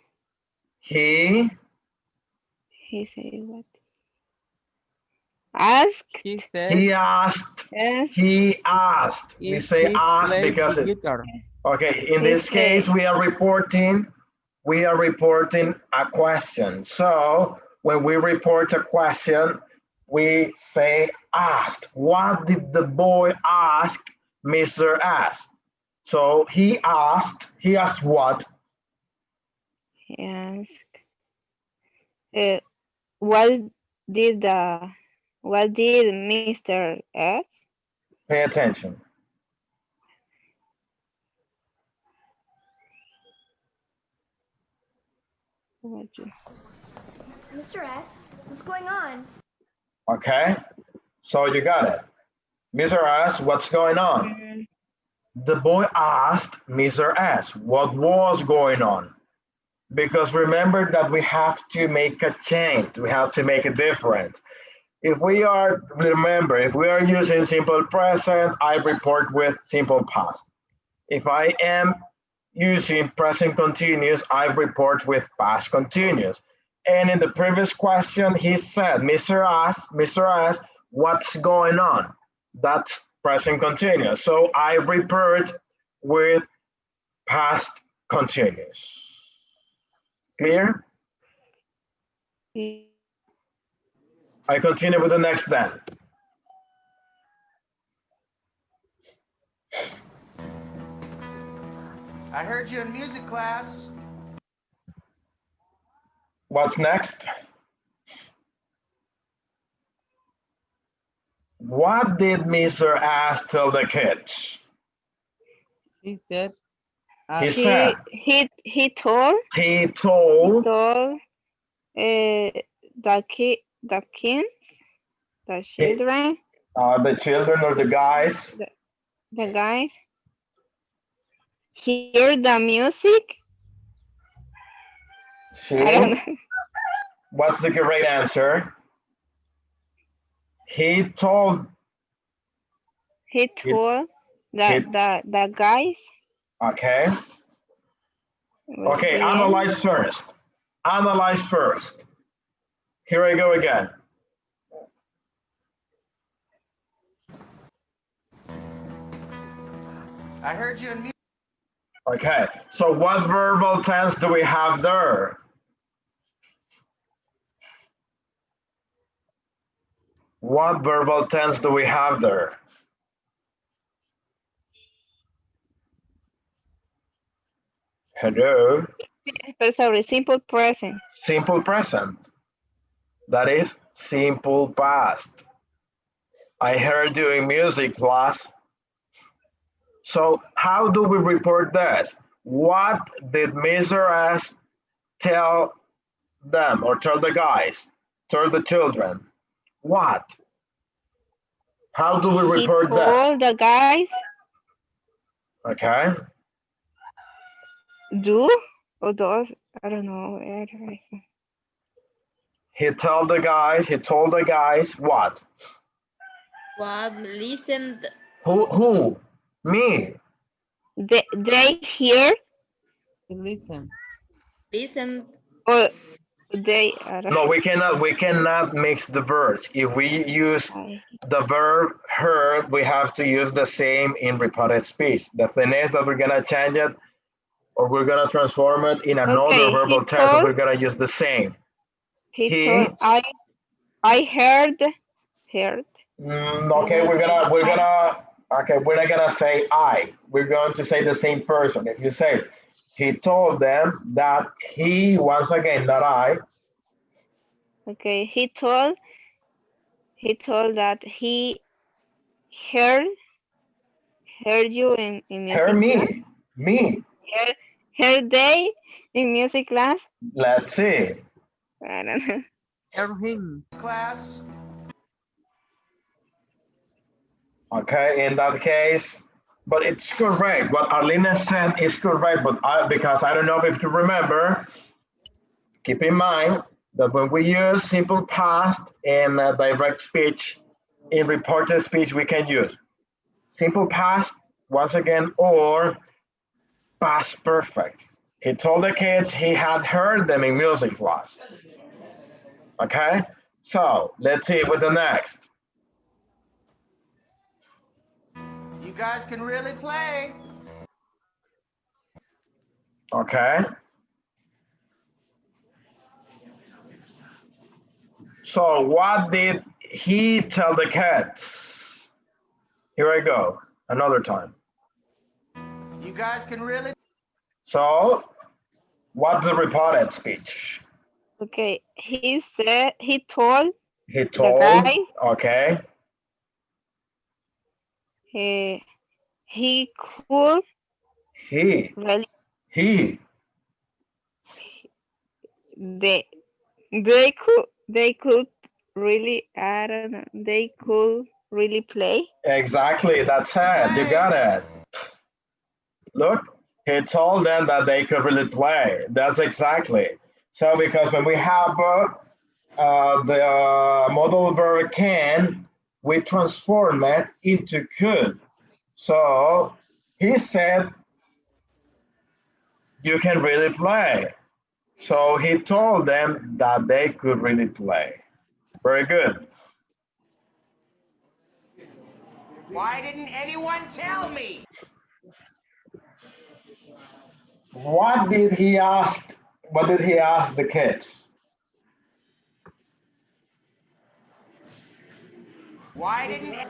He He say what? Ask. He said He asked. Yes. He asked. We if say he asked played because the it, guitar. okay, in He this case, said. we are reporting a question. So when we report a question, we say asked. What did the boy ask Mr. S? So he asked what? Yes. What did the what did Mr. S? Pay attention. Mr. S, what's going on? Okay, so you got it. Mr. S, what's going on? Mm, The boy asked Mr. S what was going on. Because remember that we have to make a change. We have to make a difference. If we are using simple present, I report with simple past. If I am using present continuous, I report with past continuous. And in the previous question, he said, Mr. S, what's going on? That's present continuous. So I report with past continuous. Clear? I continue with the next then. I heard you in music class. What's next? What did Mr. S tell the kids? He said, He said. He told He told. the kids, the children, The children or the guys. the guys, hear the music. I don't know. What's the correct answer? He told. He told the guys. Okay. Okay, analyze first. Analyze first. Here I go again. I heard you in music. Okay, so what verbal tense do we have there? What verbal tense do we have there? Hello? Sorry, simple present. Simple present. That is simple past. I heard you in music class. So how do we report this? What did Mr. S tell them or tell the guys, tell the children? What? How do we report that? All the guys Okay. do or does, I don't know. He told the guys what? What listened? Who? Me. They hear listen. Listen. or they, I don't No, we cannot mix the verbs. If we use the verb heard, we have to use the same in reported speech. The thing is that we're gonna change it or we're gonna transform it in another verbal tense, so we're gonna use the same. He told, I heard. Okay, we're not gonna say I. We're going to say the same person. If you say he told them that he, once again, not I. Okay, he told that he heard you in music Heard me. class. Me. Heard they in music class. Let's see. I don't know. Heard him. Class. Okay, in that case, but it's correct. What Arlene said is correct, but because I don't know if you remember, keep in mind that when we use simple past in direct speech, in reported speech, we can use simple past, once again, or past perfect. He told the kids he had heard them in music class. Okay, So let's see with the next. You guys can really play. Okay. So what did he tell the cats? Here I go, another time. You guys can really. So what's the reported speech? Okay, he said, he told He the told, guy, okay. he could He, really, he, they could really, I don't know, they could really play. exactly, that's it, you got it. Look, he told them that they could really play. That's exactly. So because when we have the modal verb can, we transform it into could. So he said, you can really play. So he told them that they could really play. Very good. Why didn't anyone tell me? What did he ask? What did he ask the kids? Why didn't.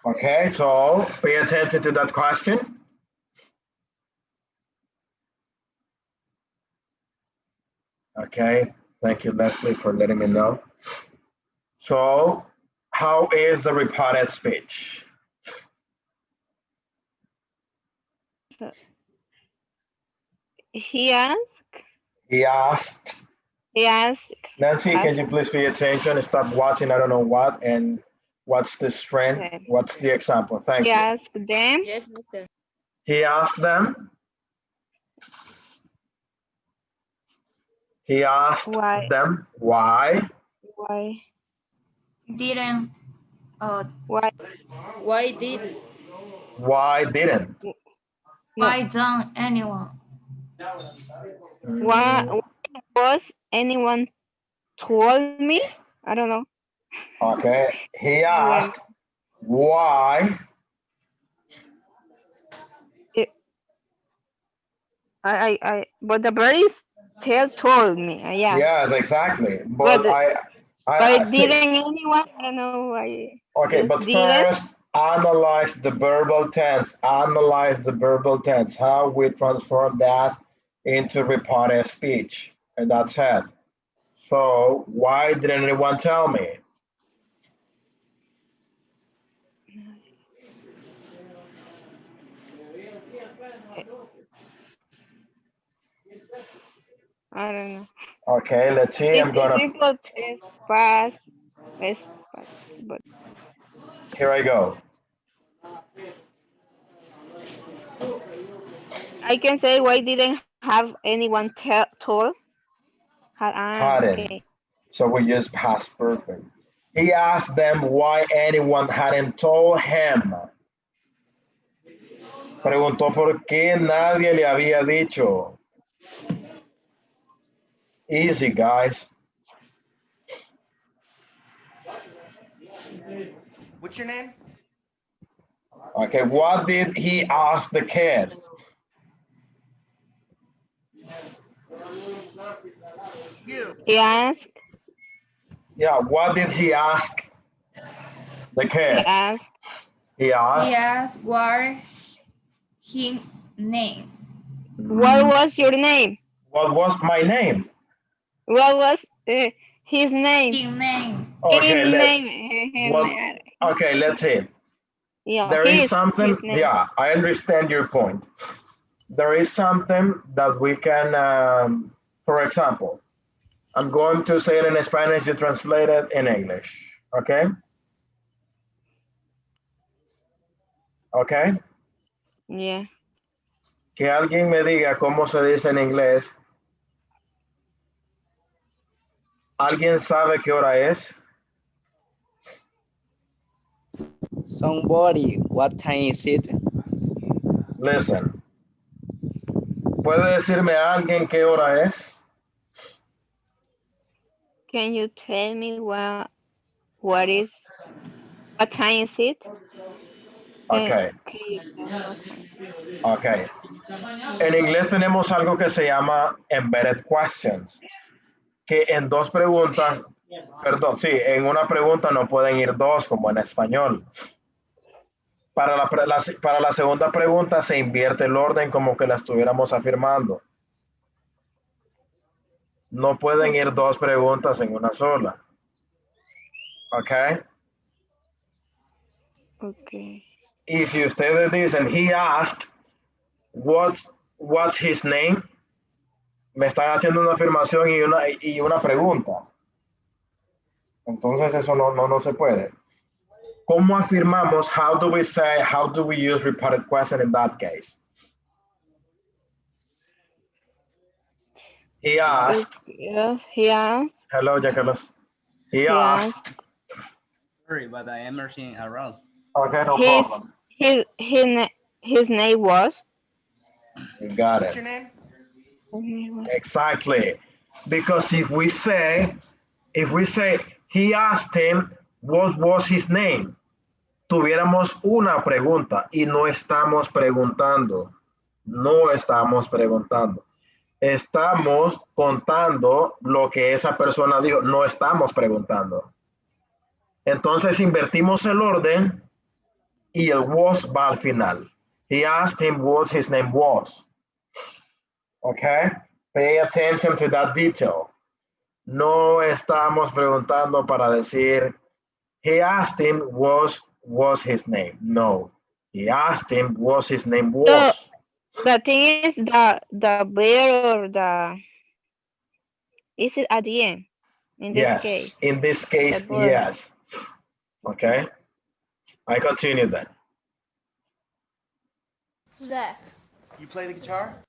Okay, so pay attention to that question. Okay, thank you, Leslie, for letting me know. So, how is the reported speech? He asked, He asked. Nancy, can you please pay attention and stop watching I don't know what and what's this trend? Okay. What's the example? Thank He you. asked them. Yes, mister. He asked them. He asked Why? them why. Why? Didn't. Why? Why did? Why didn't? Why don't anyone? Why was anyone told me? I don't know. Okay. He asked why. But the bird still told me. Yeah. Yes, exactly. But But didn't anyone? I don't know why. Okay, but first analyze the verbal tense. Analyze the verbal tense. How we transform that into reported speech, and that's it. So why didn't anyone tell me? I don't know. Okay, let's see. I'm gonna. Difficult is fast. But here I go. I can say why didn't have anyone told? Hadn't. Okay. So we use past perfect. He asked them why anyone hadn't told him. Preguntó por qué nadie le había dicho. Easy, guys. What's your name? Okay, what did he ask the kid? You. He asked. Yeah, what did he ask the kid? He asked what his name. What was your name? What was my name? What was his name? His name. Okay, okay, let's see. Yeah, there is something. Yeah, I understand your point. There is something that we can, for example, I'm going to say it in Spanish, you translate it in English, okay? Okay? Yeah. Que alguien me diga cómo se dice en inglés. ¿Alguien sabe qué hora es? Somebody, what time is it? Listen. ¿Puede decirme alguien qué hora es? Can you tell me what time is it? Okay, Can you tell me what time? okay. En inglés tenemos algo que se llama embedded questions, que en dos preguntas, perdón, sí, en una pregunta no pueden ir dos como en español. Para la segunda pregunta se invierte el orden como que la estuviéramos afirmando. No pueden ir dos preguntas en una sola. ¿Ok? Okay. Y si ustedes dicen, he asked, what's his name? Me están haciendo una afirmación y una pregunta. Entonces eso no se puede. ¿Cómo afirmamos? How do we use repeated question in that case? He asked. Yeah, he asked. Hello, Carlos. He asked. Sorry, but I am machine aroused. Okay, no problem. His name was. You got What's it. your name? Exactly. Because if we say he asked him what was his name, tuviéramos una pregunta y no estamos preguntando. No estamos preguntando. Estamos contando lo que esa persona dijo. No estamos preguntando. Entonces invertimos el orden y el was va al final. He asked him what his name was. Okay? Pay attention to that detail. No estamos preguntando para decir, he asked him what was his name. No. He asked him what his name was. So, the thing is the bear or is it at the end? In this Yes. case. In this case, yes. Okay. I continue then. Zach. You play the guitar?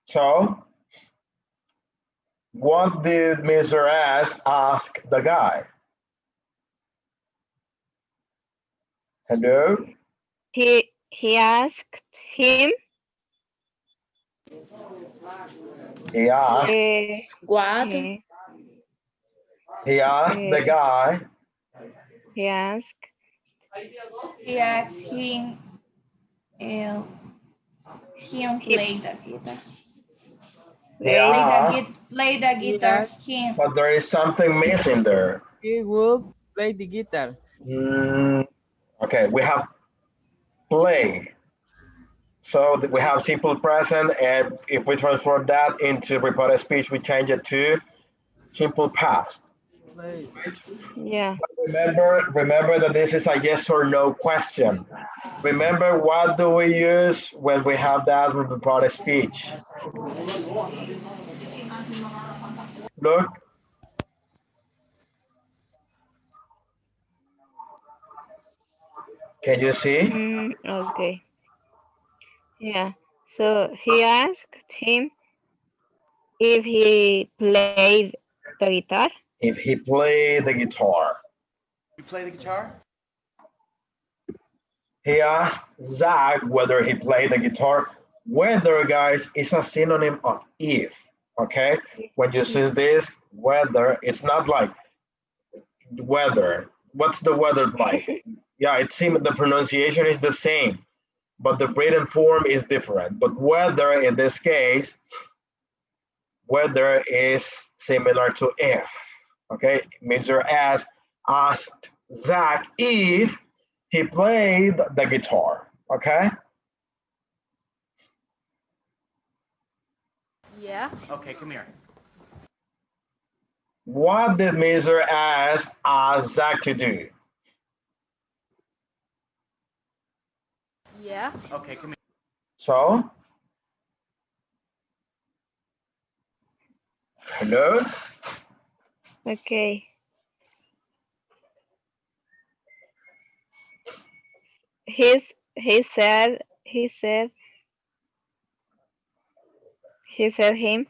So, what did Mr. S ask the guy? Hello? He asked him. He asked. What? He asked the guy. He asked. He asked him play the guitar. Play the guitar. Him. But there is something missing there. He will play the guitar. Okay, we have play. So we have simple present, and if we transform that into reported speech, we change it to simple past. Play. Yeah. But remember that this is a yes or no question. Remember, what do we use when we have that reported speech? Look. Can you see? Okay. Yeah. So he asked him if he played the guitar. If he played the guitar. You play the guitar? He asked Zach whether he played the guitar. Whether, guys, is a synonym of if. Okay? When you see this, whether, it's not like weather. What's the weather like? Yeah, it seems the pronunciation is the same, but the written form is different. But whether in this case, whether is similar to if. Okay, Mr. S asked Zach if he played the guitar. Okay. Yeah. Okay, come here. What did Mr. S ask Zach to do? Yeah. Okay, come here. So, hello? Okay. He said him.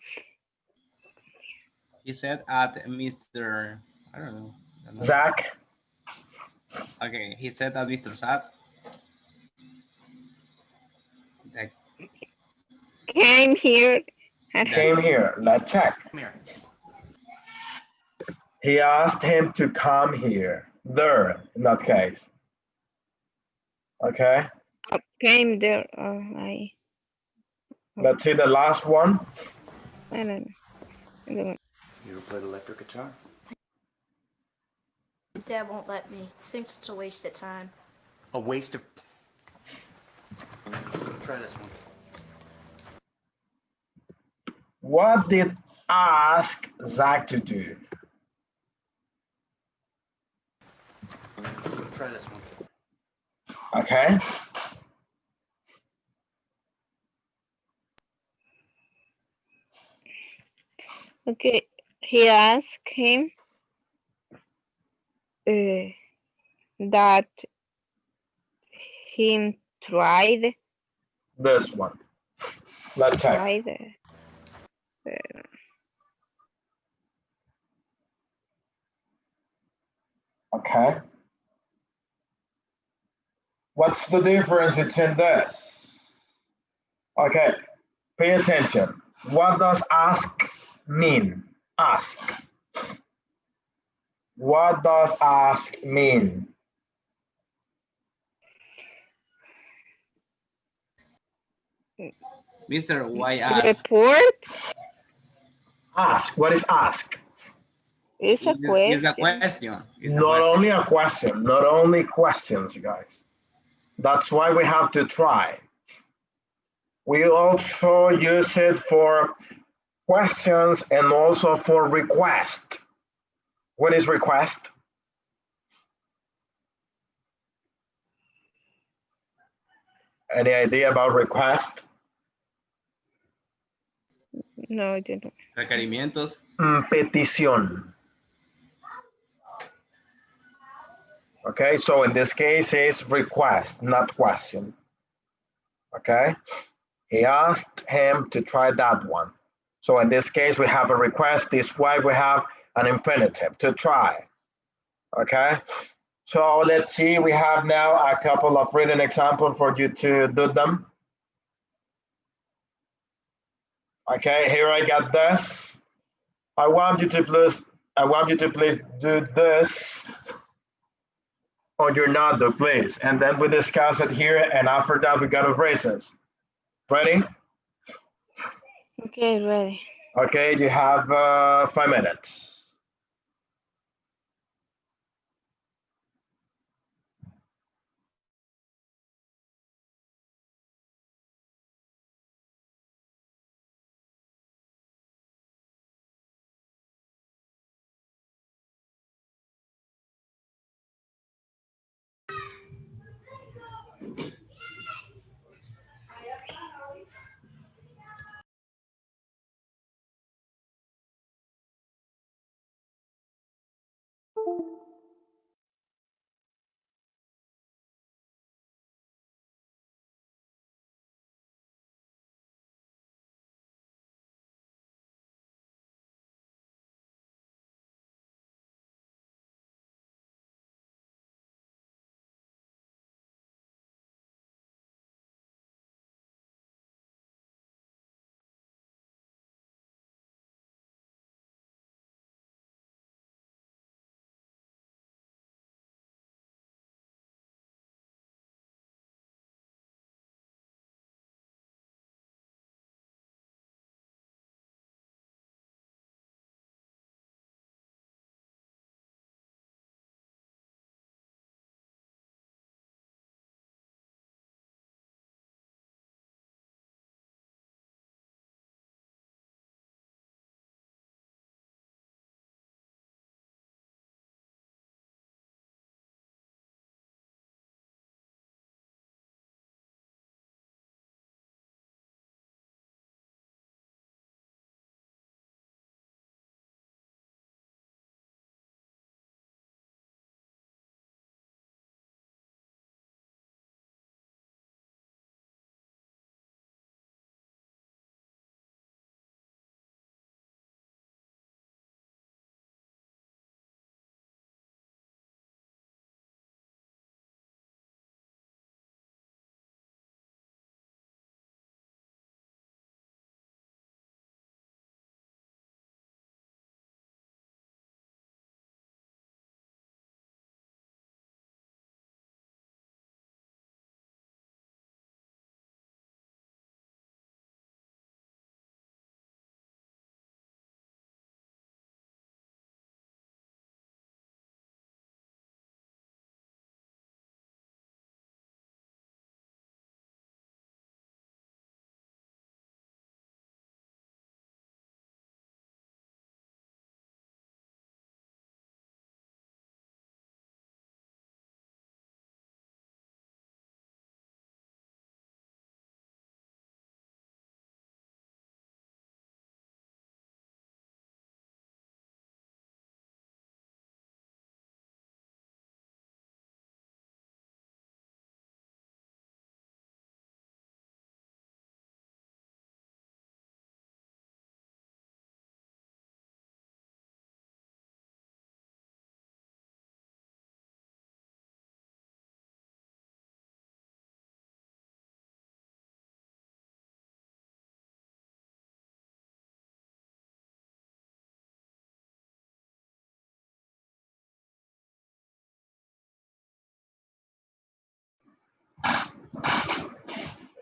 He said at Mr. I don't know. Zach. Okay, he said at Mr. Zach. came here. Came here. Let's check. Come here. He asked him to come here. There, in that case. Okay. Came there. Let's see the last one. I don't know. You ever played electric guitar? Dad won't let me. Thinks it's a waste of time. A waste of... Try this one. What did ask Zach to do? Try this one. Okay. Okay. He asked him that him tried. This one. Let's check. Tried. Okay. What's the difference between this? Okay, pay attention. What does ask mean? Ask. What does ask mean? Mr. Why ask? Report Ask. What is ask? is a question. It's a question. It's a Not question. only a question, not only questions, you guys. That's why we have to try. We also use it for questions and also for request. What is request? Any idea about request? No, I didn't. Requerimientos. Petición. Okay, so in this case it's request, not question. Okay, he asked him to try that one. So in this case we have a request, this is why we have an infinitive, to try. Okay, so let's see, we have now a couple of written examples for you to do them. Okay, here I got this. I want you to please do this on your notebook, please. And then we discuss it here, and after that we got to phrases. Ready? Okay, ready. Okay, you have 5 minutes.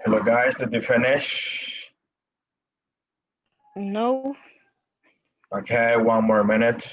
Hello guys, did you finish? No. Okay, one more minute.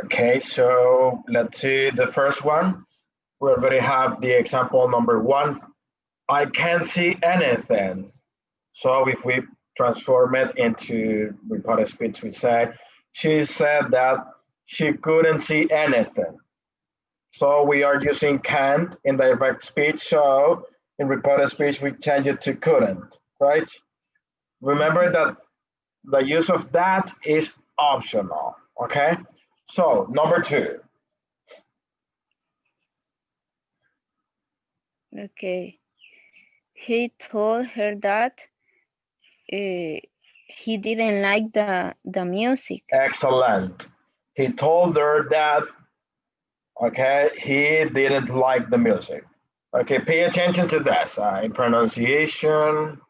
Okay, so let's see the first one. We already have the example number one. I can't see anything. So if we transform it into reported speech, we say, she said that she couldn't see anything. So we are using can't in direct speech. So in reported speech, we change it to couldn't, right? Remember that the use of that is optional, okay? So number two. Okay. He told her that he didn't like the music. Excellent. He told her that, okay, he didn't like the music. Okay, pay attention to this in pronunciation,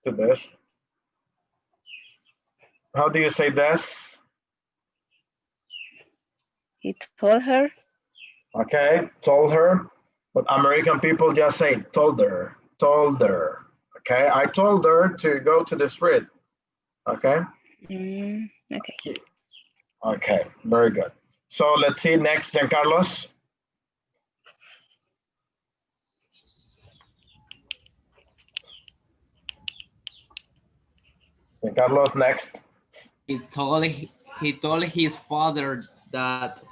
to this. How do you say this? He told her. Okay, told her, but American people just say told her, told her. Okay, I told her to go to the street. Okay. Okay. Okay, very good. So let's see next, Giancarlos. Giancarlos, next. He told his father that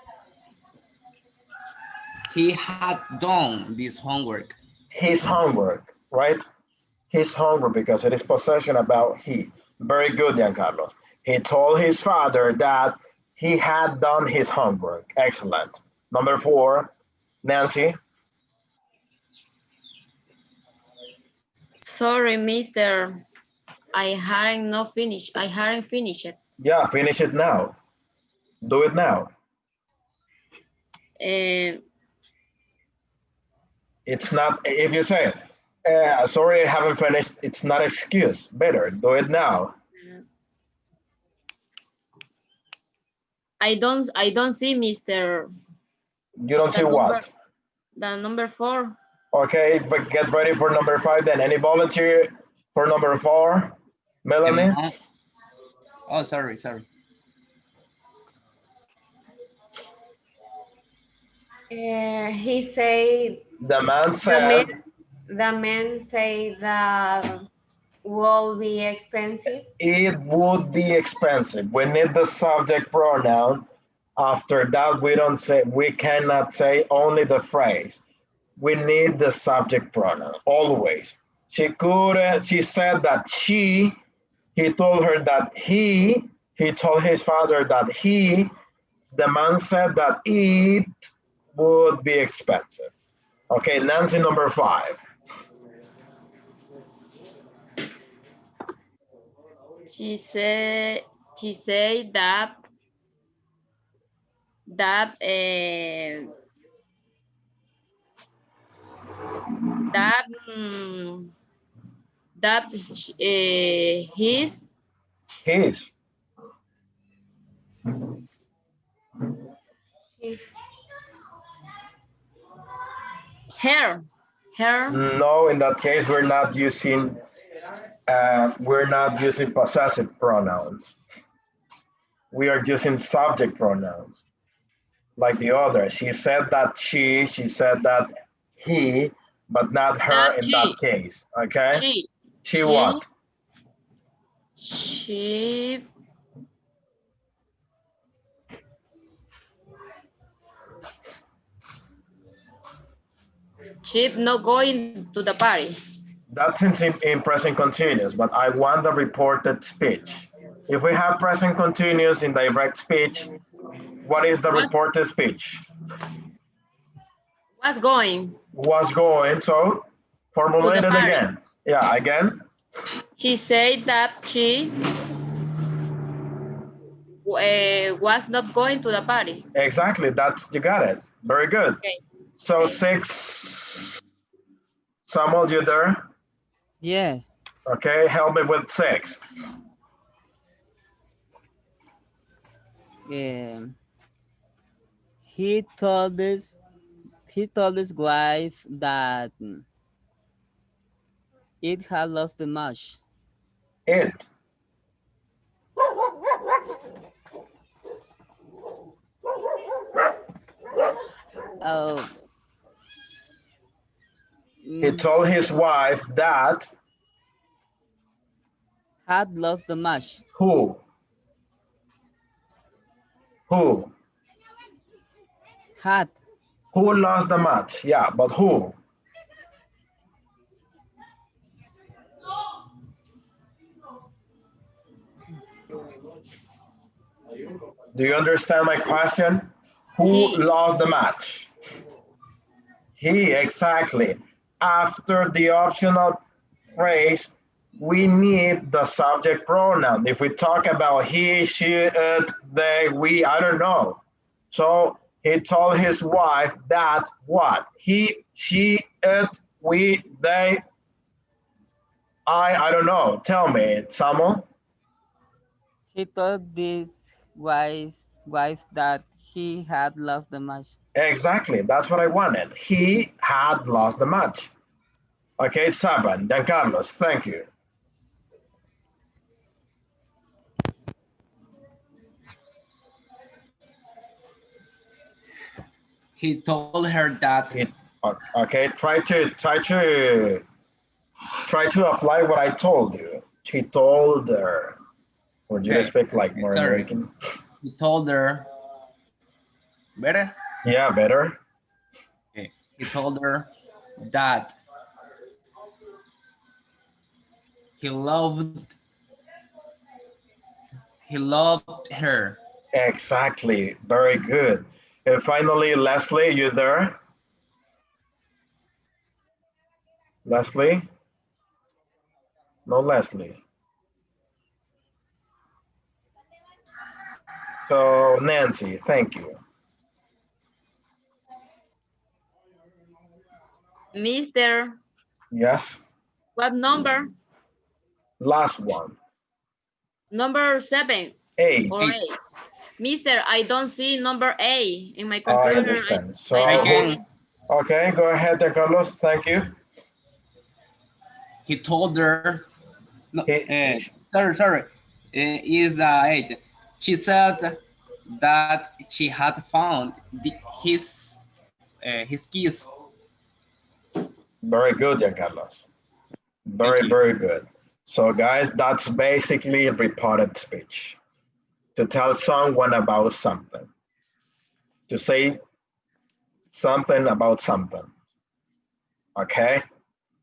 he had done this homework. His homework, right? His homework, because it is possession about he. Very good, Giancarlos. He told his father that he had done his homework. Excellent. Number four, Nancy. Sorry, mister. I hadn't finished it. Yeah, finish it now. Do it now. It's not, if you say, sorry, I haven't finished, it's not excuse. Better, do it now. I don't see Mr. You don't see what? The number 4. Okay, but get ready for number 5 then. Any volunteer for number 4? Melanie? Oh, sorry. He said. The man said. The man say that will be expensive. It would be expensive. We need the subject pronoun. After that, we cannot say only the phrase. We need the subject pronoun always. She said that he told her that he told his father that the man said that it would be expensive. Okay, Nancy, number 5. She said that that that his His. her No, in that case, we're not using possessive pronouns. We are using subject pronouns, like the other. She said that she said that he, but not her that in that case. Okay. She what? She not going to the party. That's in present continuous, but I want the reported speech. If we have present continuous in direct speech, what is the reported speech? Was going. Was going, so formulate it again. Yeah, again. She said that she was not going to the party. Exactly, you got it. Very good. Okay. So 6, Samuel, you there? Yes. Okay, help me with 6. He told his wife that it had lost the match. It. Oh. He told his wife that had lost the match. Who? Had. Who lost the match? Yeah, but who? Do you understand my question? Who lost the match? He, exactly. After the optional phrase, we need the subject pronoun. If we talk about he, she, it, they, we, I don't know. So he told his wife that what? He, she, it, we, they, I don't know. Tell me, Samuel. He told his wife that he had lost the match. Exactly, that's what I wanted. He had lost the match. Okay, 7. Giancarlos, thank you. He told her that. Okay, try to apply what I told you. He told her. Would you speak like more American? He told her. Better? Yeah, better. Okay. He told her that he loved her. Exactly. Very good. And finally, Leslie, you there? Leslie? No, Leslie. So, Nancy, thank you. Mr. Yes. What number? Last one. Number 7. A. Or 8. Mister, I don't see number A in my computer. I understand. So, can. Okay, go ahead, Carlos. Thank you. He told her. No, sorry. Is 8. She said that she had found his keys. Very good, Giancarlos. Very good. So guys, that's basically reported speech. To tell someone about something. To say something about something. Okay?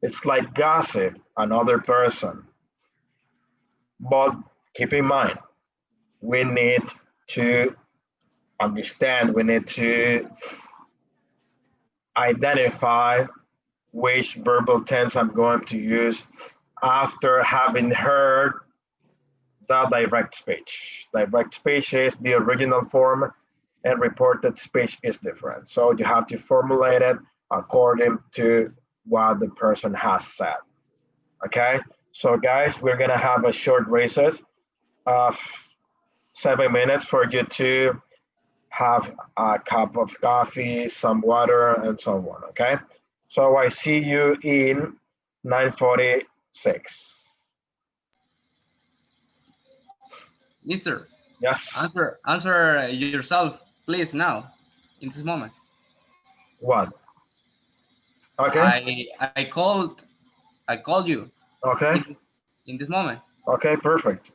It's like gossip, another person. But keep in mind, we need to understand, we need to identify which verbal tense I'm going to use after having heard the direct speech. Direct speech is the original form and reported speech is different. So you have to formulate it according to what the person has said. Okay, so guys, we're gonna have a short recess of 7 minutes for you to have a cup of coffee, some water, and so on. Okay, so I see you in 9:46. Mister, Yes. answer yourself, please, now, in this moment. What? Okay. I called you Okay. in this moment. Okay, perfect.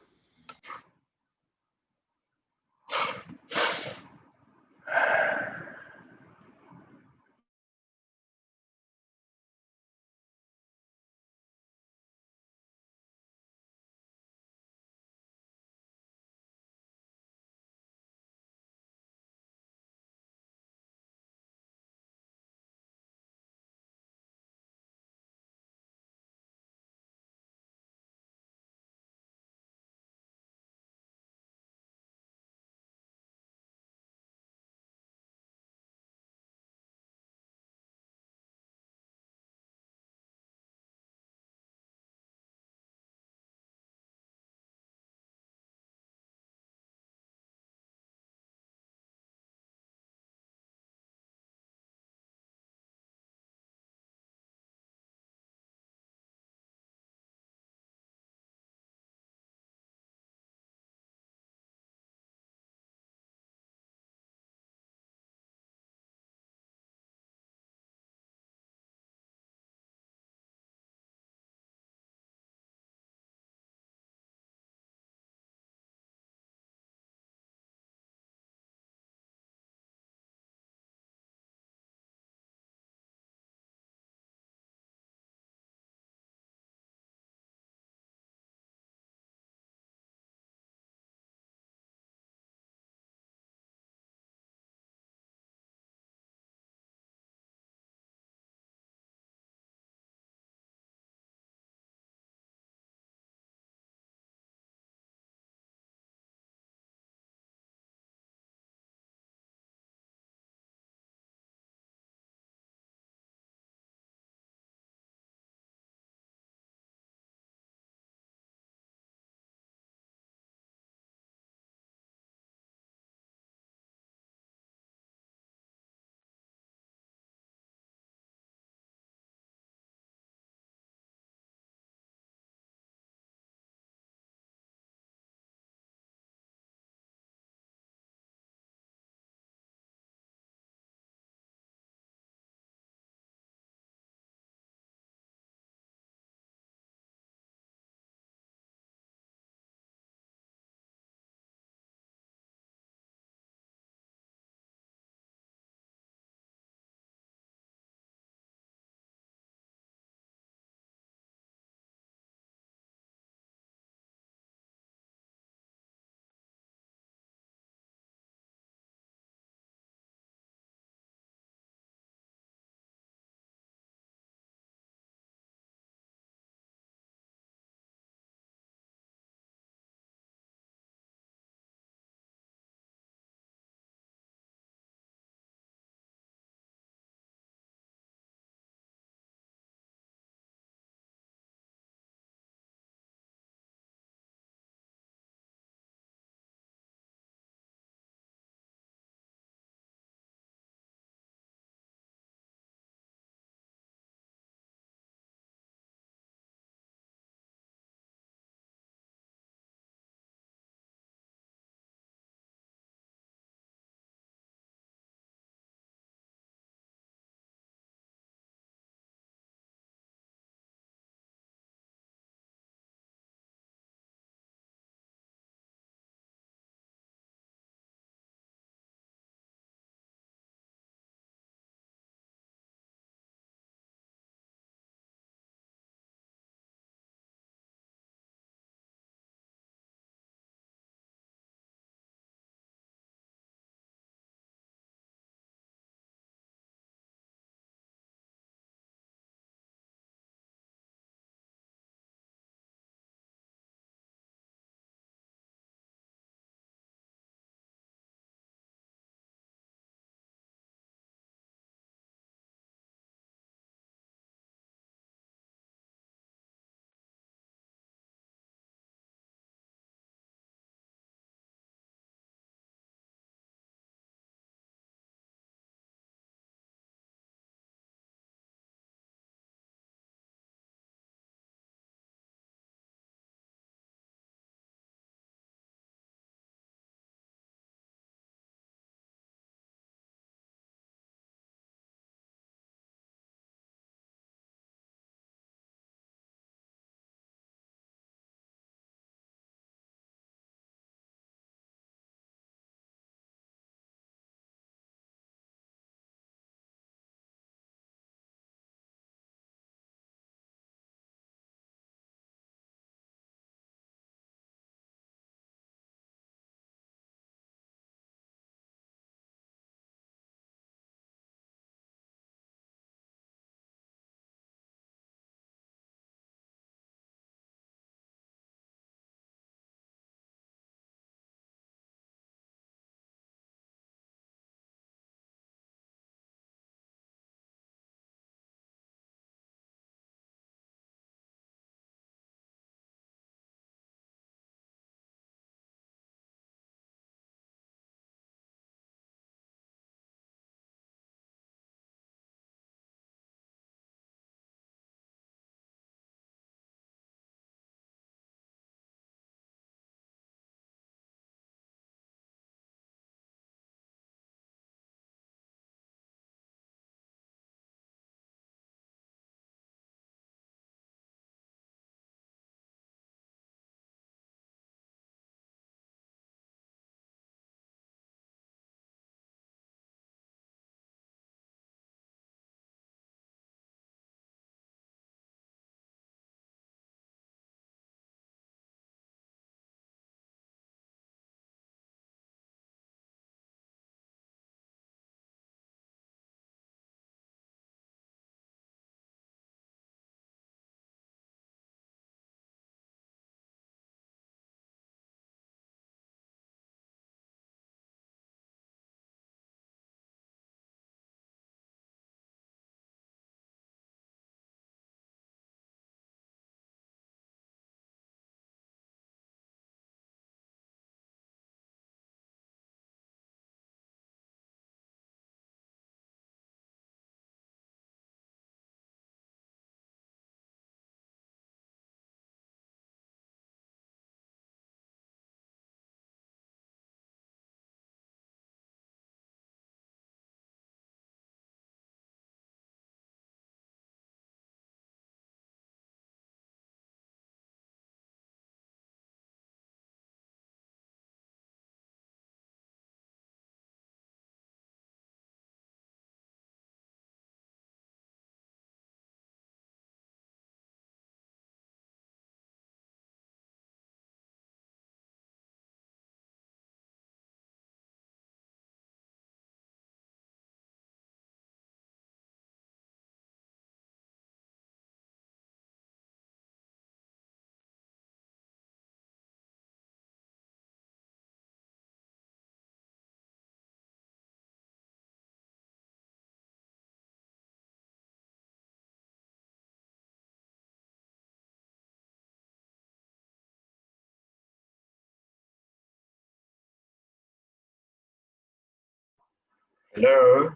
Hello.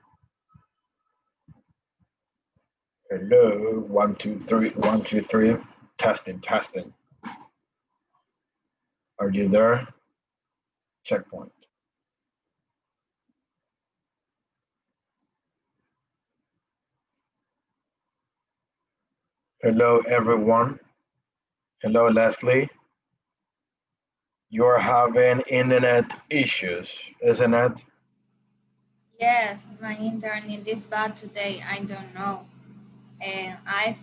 Hello. 1, 2, 3. 1, 2, 3. Testing, testing. Are you there? Checkpoint. Hello, everyone. Hello, Leslie. You're having internet issues, isn't it? Yes, my internet is bad today. I don't know. And I've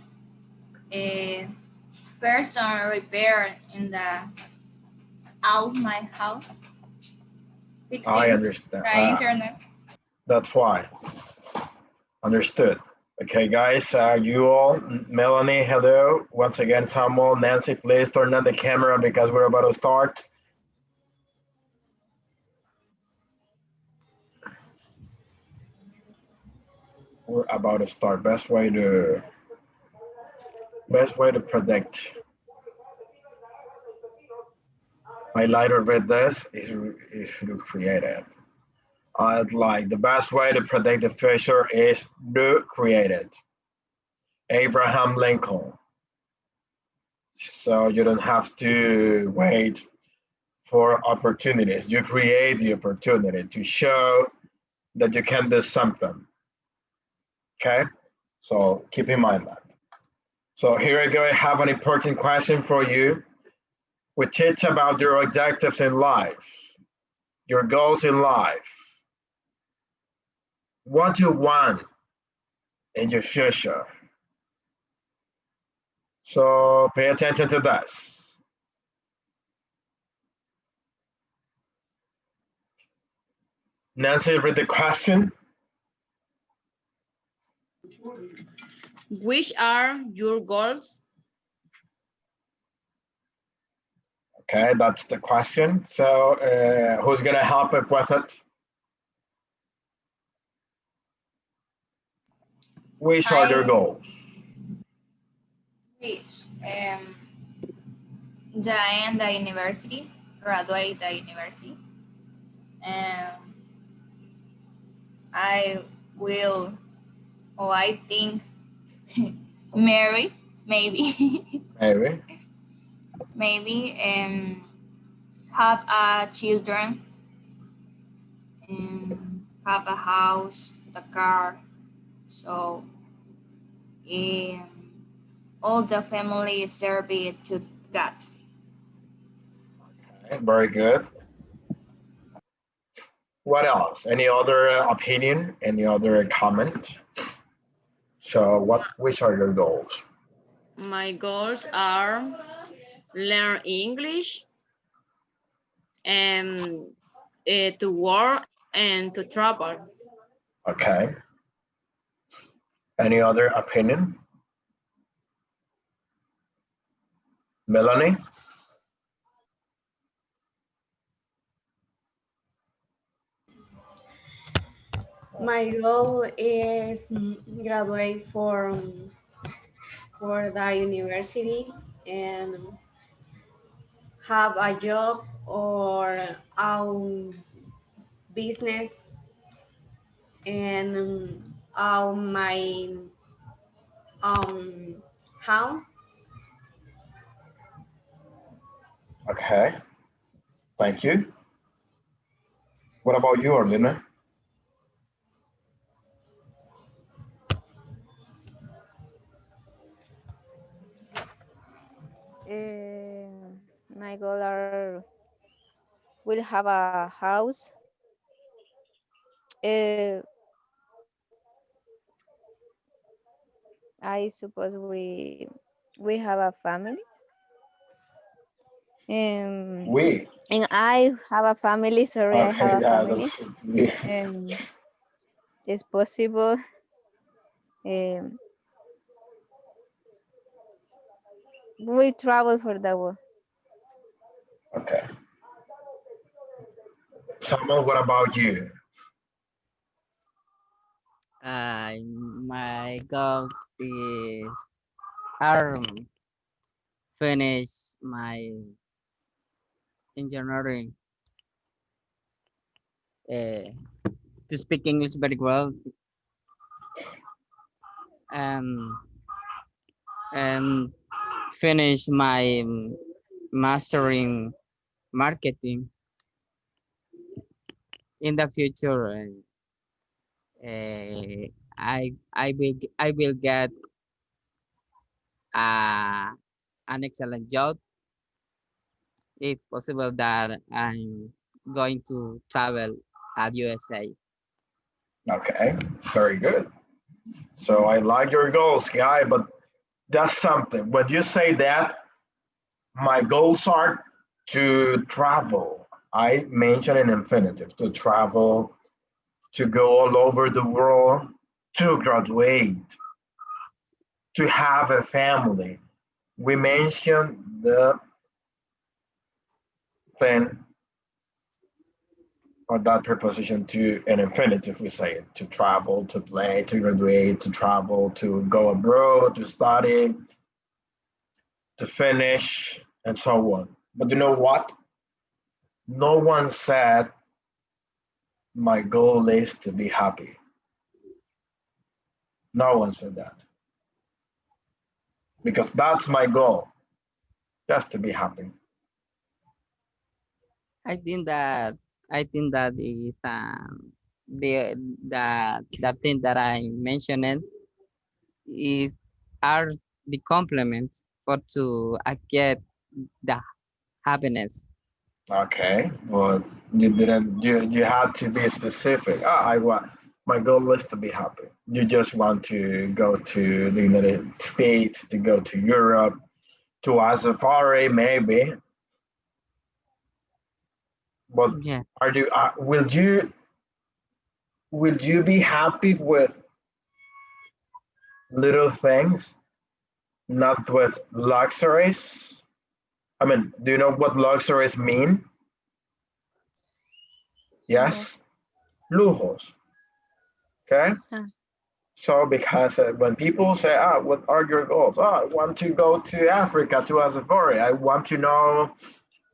a person repair in the out my house I fixing understand. the internet. That's why. Understood. Okay, guys, you all, Melanie, hello. Once again, Samuel, Nancy, please turn on the camera because we're about to start. We're about to start. Best way to predict. My lighter with this is to create it. I'd like the best way to predict the future is to create it. Abraham Lincoln. So you don't have to wait for opportunities. You create the opportunity to show that you can do something. Okay, so keep in mind that. So here I go. I have an important question for you, which is about your objectives in life, your goals in life. What you want in your future. So pay attention to this. Nancy, read the question. Which are your goals? Okay, that's the question. So who's going to help us with it? Which are your goals? Which the end the university, graduate the university, and I will, or I think, marry, maybe, Maybe. maybe, have children, and have a house, the car, so all the family serve it to God. Okay, very good. What else? Any other opinion? Any other comment? So which are your goals? My goals are learn English and to work and to travel. Okay. Any other opinion? Melanie? My goal is graduate for the university and have a job or own business and own my house. Okay. Thank you. What about you, Arlena? My goal are will have a house. Uh, I suppose we have a family. We. And I have a family. Sorry, I Okay, have a yeah, family. we. And it's possible. Um, we travel for the world. Okay. Samuel, what about you? My goals is finish my engineering to speak English very well, and finish my master in marketing. In the future, I will get an excellent job. It's possible that I'm going to travel at USA. Okay, very good. So I like your goals, guy, but that's something. When you say that, my goals are to travel. I mentioned an infinitive, to travel, to go all over the world, to graduate, to have a family. We mentioned the thing or that preposition to an infinitive, we say it, to travel, to play, to graduate, to travel, to go abroad, to study, to finish, and so on. But you know what? No one said my goal is to be happy. No one said that. Because that's my goal, just to be happy. I think that is the the thing that I mentioned is are the complements for to get the happiness. Okay, well, you didn't. You had to be specific. I want my goal is to be happy. You just want to go to the United States, to go to Europe, to a safari, maybe. But Yeah. are you? Will you be happy with little things, not with luxuries? I mean, do you know what luxuries mean? Yes, lujos. Okay. So because when people say, what are your goals? I want to go to Africa to a safari. I want to know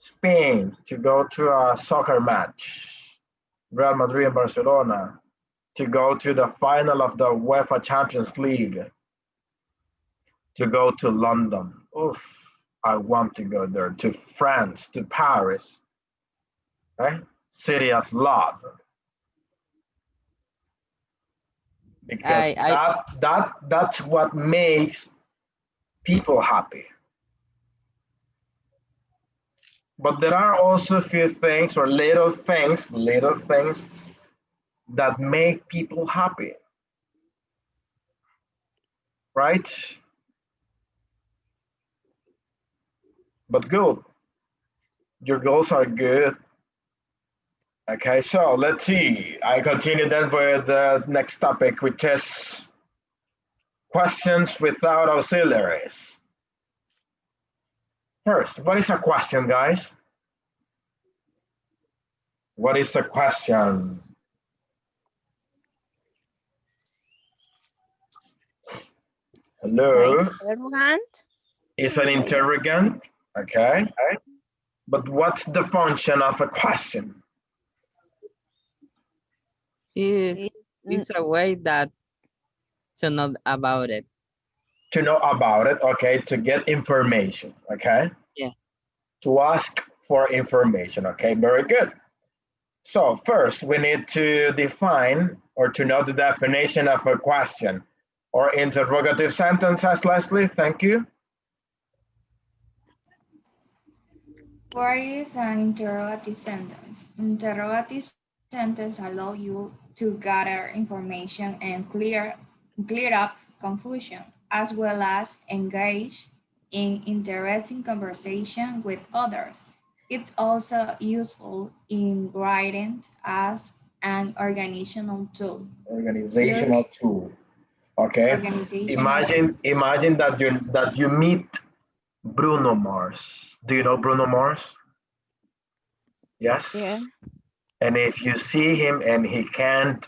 Spain, to go to a soccer match, Real Madrid and Barcelona, to go to the final of the UEFA Champions League, to go to London. Oof, I want to go there, to France, to Paris, right? City of love. Because that's what makes people happy. But there are also a few things or little things that make people happy. Right? But good. Your goals are good. Okay, so let's see. I continue then with the next topic, which is questions without auxiliaries. First, what is a question, guys? What is a question? Hello? Interrogant. It's an interrogant, okay. But what's the function of a question? Is a way that to know about it. To know about it, okay, to get information, okay? Yeah. To ask for information, okay, very good. So first, we need to define or to know the definition of a question or interrogative sentence, as Leslie, thank you. What is an interrogative sentence? Interrogative sentence allow you to gather information and clear up confusion, as well as engage in interesting conversation with others. It's also useful in writing as an organizational tool. Organizational tool. Okay. Imagine that you meet Bruno Mars. Do you know Bruno Mars? Yes. Yeah. And if you see him and he can't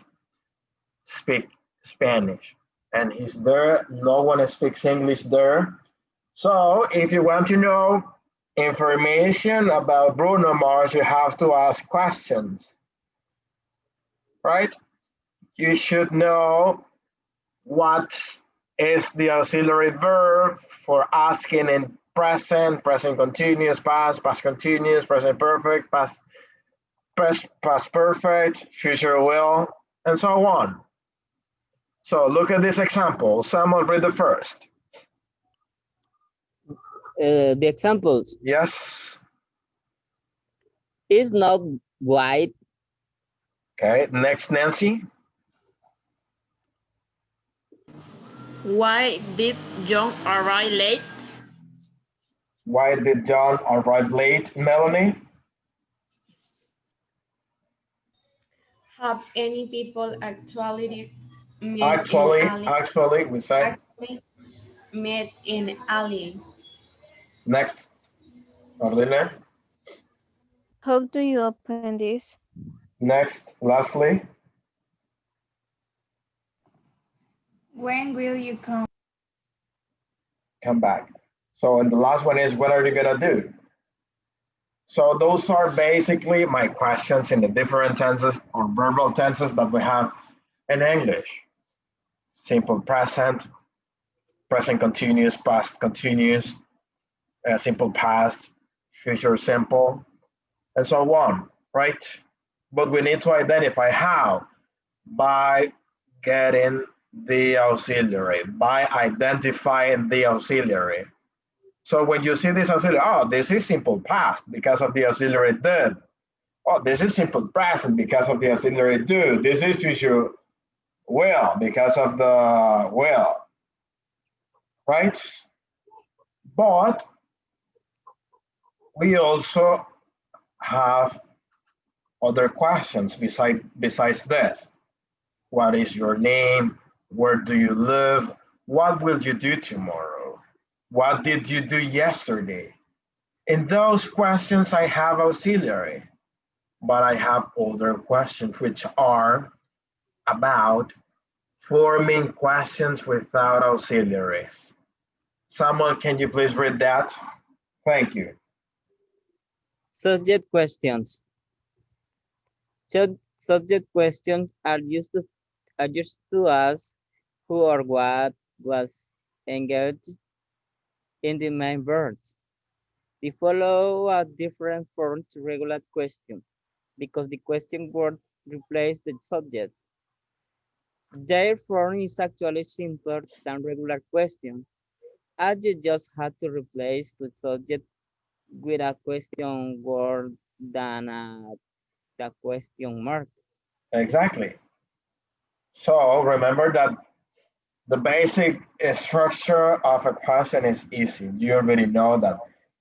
speak Spanish and he's there, no one speaks English there. So if you want to know information about Bruno Mars, you have to ask questions, right? you should know what is the auxiliary verb for asking in present, present continuous, past, past continuous, present perfect, past perfect, future will, and so on. So look at this example. Someone read the first. The examples. Yes. Is not white. Okay, next, Nancy. Why did John arrive late? Why did John arrive late, Melanie? Have any people actually Actually, we say. Met in alley? Next, Marlene. How do you open this? Next, lastly. When will you come? Come back. So, and the last one is, what are you gonna do? So those are basically my questions in the different tenses or verbal tenses that we have in English. Simple present, present continuous, past continuous, simple past, future simple, and so on, right? But we need to identify how. By getting the auxiliary, by identifying the auxiliary. So when you see this auxiliary, oh, this is simple past because of the auxiliary did. Oh, this is simple present because of the auxiliary do. This is future will because of the will, right? But we also have other questions besides this. What is your name? Where do you live? What will you do tomorrow? What did you do yesterday? In those questions, I have auxiliary, but I have other questions which are about forming questions without auxiliaries. Someone, can you please read that? Thank you. Subject questions. Subject questions are used to ask who or what was engaged in the main verbs. They follow a different form to regular questions because the question word replaces the subject. Their form is actually simpler than regular questions, as you just have to replace the subject with a question word than the question mark. Exactly. So remember that the basic structure of a question is easy. You already know that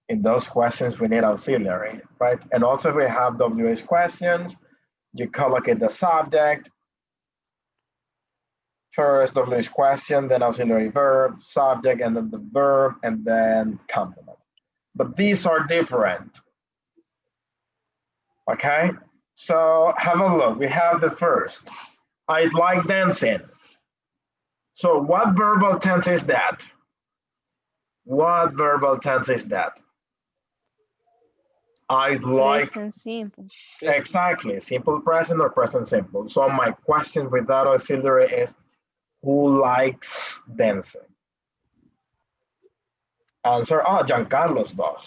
in those questions we need auxiliary, right? And also we have WH questions. You collocate the subject, first WH question, then auxiliary verb, subject, and then the verb, and then complement. But these are different. Okay, so have a look. We have the first. I'd like dancing. So what verbal tense is that? What verbal tense is that? I'd like. Present simple. Exactly, simple present or present simple. So my question without auxiliary is, who likes dancing? Answer, oh, Giancarlos does.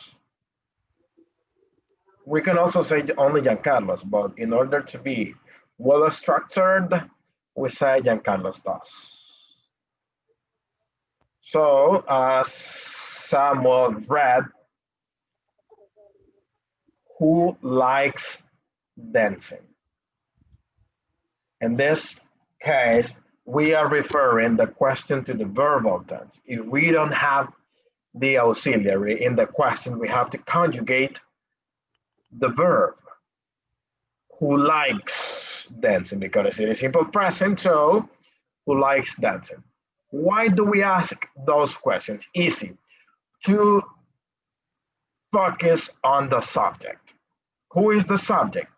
We can also say only Giancarlos, but in order to be well structured, we say Giancarlos does. So as Samuel read, who likes dancing? In this case, we are referring the question to the verbal tense. If we don't have the auxiliary in the question, we have to conjugate the verb. Who likes dancing? Because it is simple present, so who likes dancing? Why do we ask those questions? Easy. To focus on the subject. Who is the subject?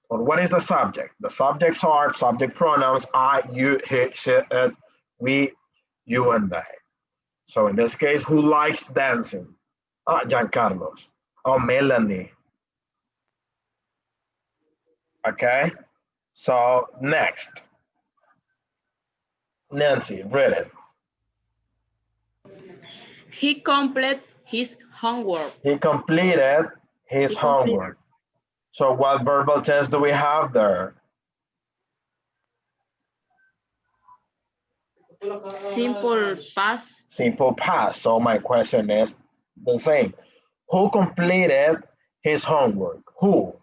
Or what is the subject? The subjects are subject pronouns I, you, he, she, it, we, you, and they. So in this case, who likes dancing? Giancarlos. Oh, Melanie. Okay, so next. Nancy, read it. He completed his homework. He completed his homework. So what verbal tense do we have there? Simple past. Simple past. So my question is the same. Who completed his homework? Who?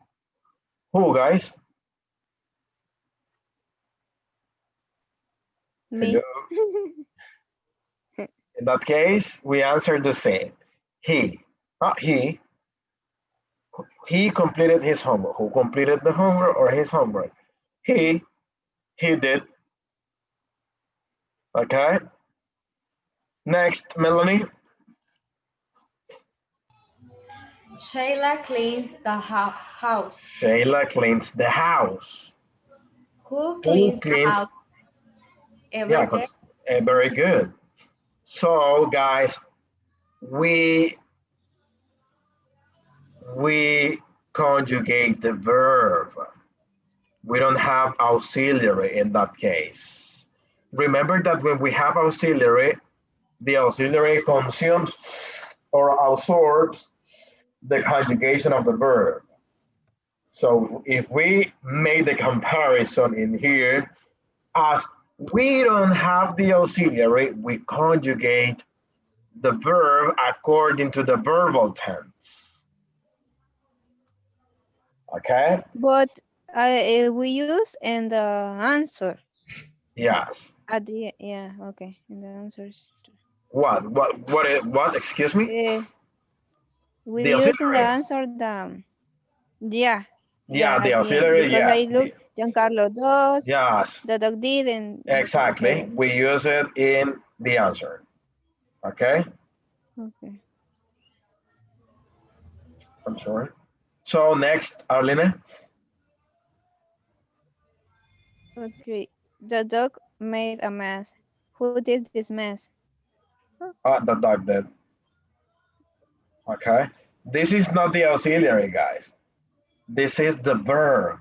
Who, guys? Me. In that case, we answer the same. He, not he. He completed his homework. Who completed the homework or his homework? He did. Okay. Next, Melanie. Shayla cleans the house. Shayla cleans the house. Who cleans the house? Yeah, very good. So, guys, we conjugate the verb. We don't have auxiliary in that case. Remember that when we have auxiliary, the auxiliary consumes or absorbs the conjugation of the verb. So if we made the comparison in here, as we don't have the auxiliary, we conjugate the verb according to the verbal tense. Okay? But we use in the answer. Yes. At the, yeah, okay, in the answers. What, excuse me? We The use in the auxiliary. answer the, yeah. Yeah, the at auxiliary, because yes. I look, Giancarlo does, Yes. the dog did, and Exactly. okay. We use it in the answer. Okay? Okay. I'm sorry. So next, Arlene. Okay. The dog made a mess. Who did this mess? The dog did. Okay. This is not the auxiliary, guys. This is the verb.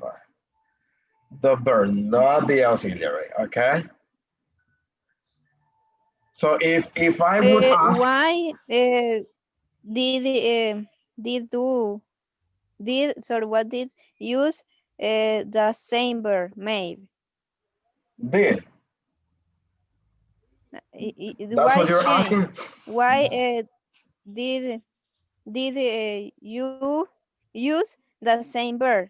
The verb, not the auxiliary. Okay. So if I would ask, why what did use the same verb made? did. That's what you're asking? Why did you use the same verb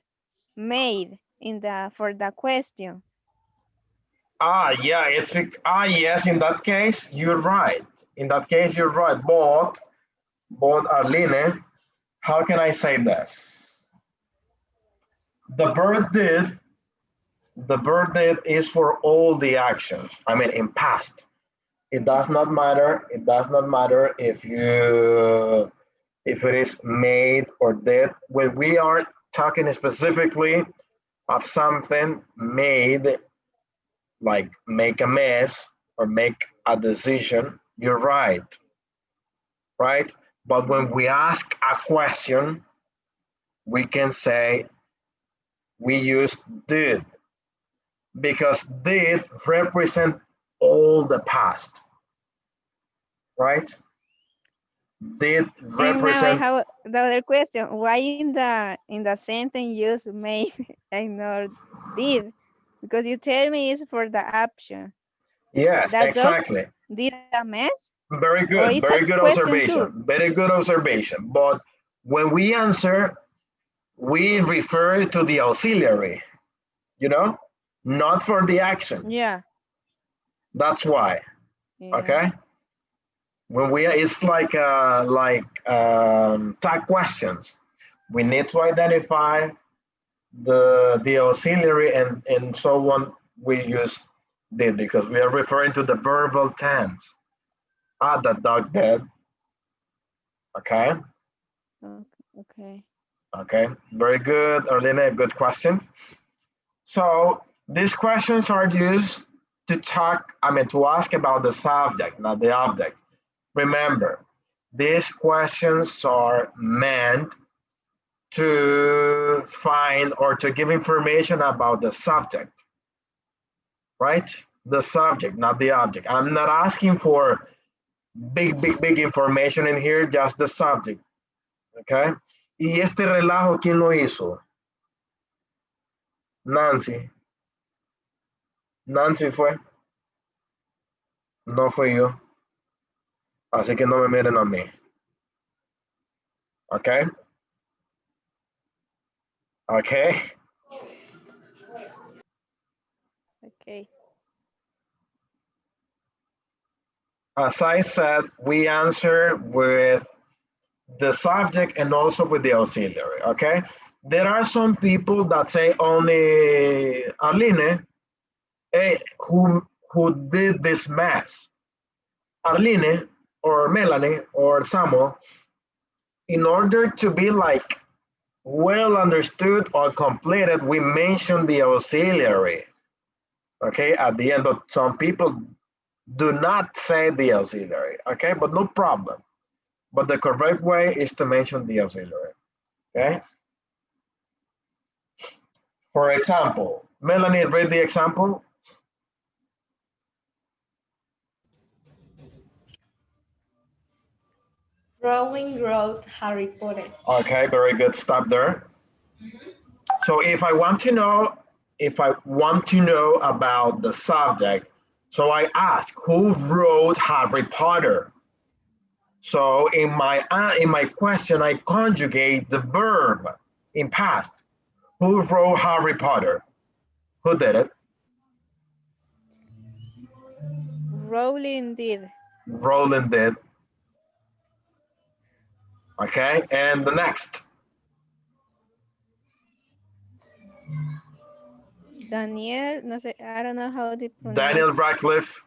made in the for the question? Yeah, yes, in that case, you're right. In that case, you're right. But Arlene, how can I say this? The verb did is for all the actions. I mean, in past. It does not matter. It does not matter if it is made or did. When we are talking specifically of something made, like make a mess or make a decision, you're right. Right? But when we ask a question, we can say we use did, because did represent all the past, right? Did represent. And now I have the other question. Why in the sentence use made and not did? Because you tell me it's for the option. Yes, that exactly. Did a mess? Very good. Very good observation. Very good observation. But when we answer, we refer to the auxiliary, not for the action. Yeah. That's why. Yeah. Okay. When it's like tag questions, we need to identify the auxiliary and so on. We use did because we are referring to the verbal tense. The dog did. Okay. Okay. Okay. Very good, Arlene. Good question. So these questions are used to ask about the subject, not the object. Remember, these questions are meant to find or to give information about the subject, right? the subject, not the object. I'm not asking for big information in here, just the subject. Okay. Y este relajo, ¿quién lo hizo? Nancy. Nancy fue. No fui yo. Así que no me miren a mí. Okay. Okay. Okay. As I said, we answer with the subject and also with the auxiliary, okay? There are some people that say only Arline, who did this math. Arline or Melanie or Samuel, in order to be like well understood or completed, we mention the auxiliary, okay, at the end, but some people do not say the auxiliary, okay, but no problem. But the correct way is to mention the auxiliary, okay? For example, Melanie, read the example. Rowling wrote Harry Potter. Okay, very good, stop there. So if I want to know about the subject, so I ask, who wrote Harry Potter? So in my question, I conjugate the verb in past. Who wrote Harry Potter? Who did it? Rowling did. Rowling did. Okay, and the next. Daniel, no sé, I don't know how to pronounce. Daniel Radcliffe.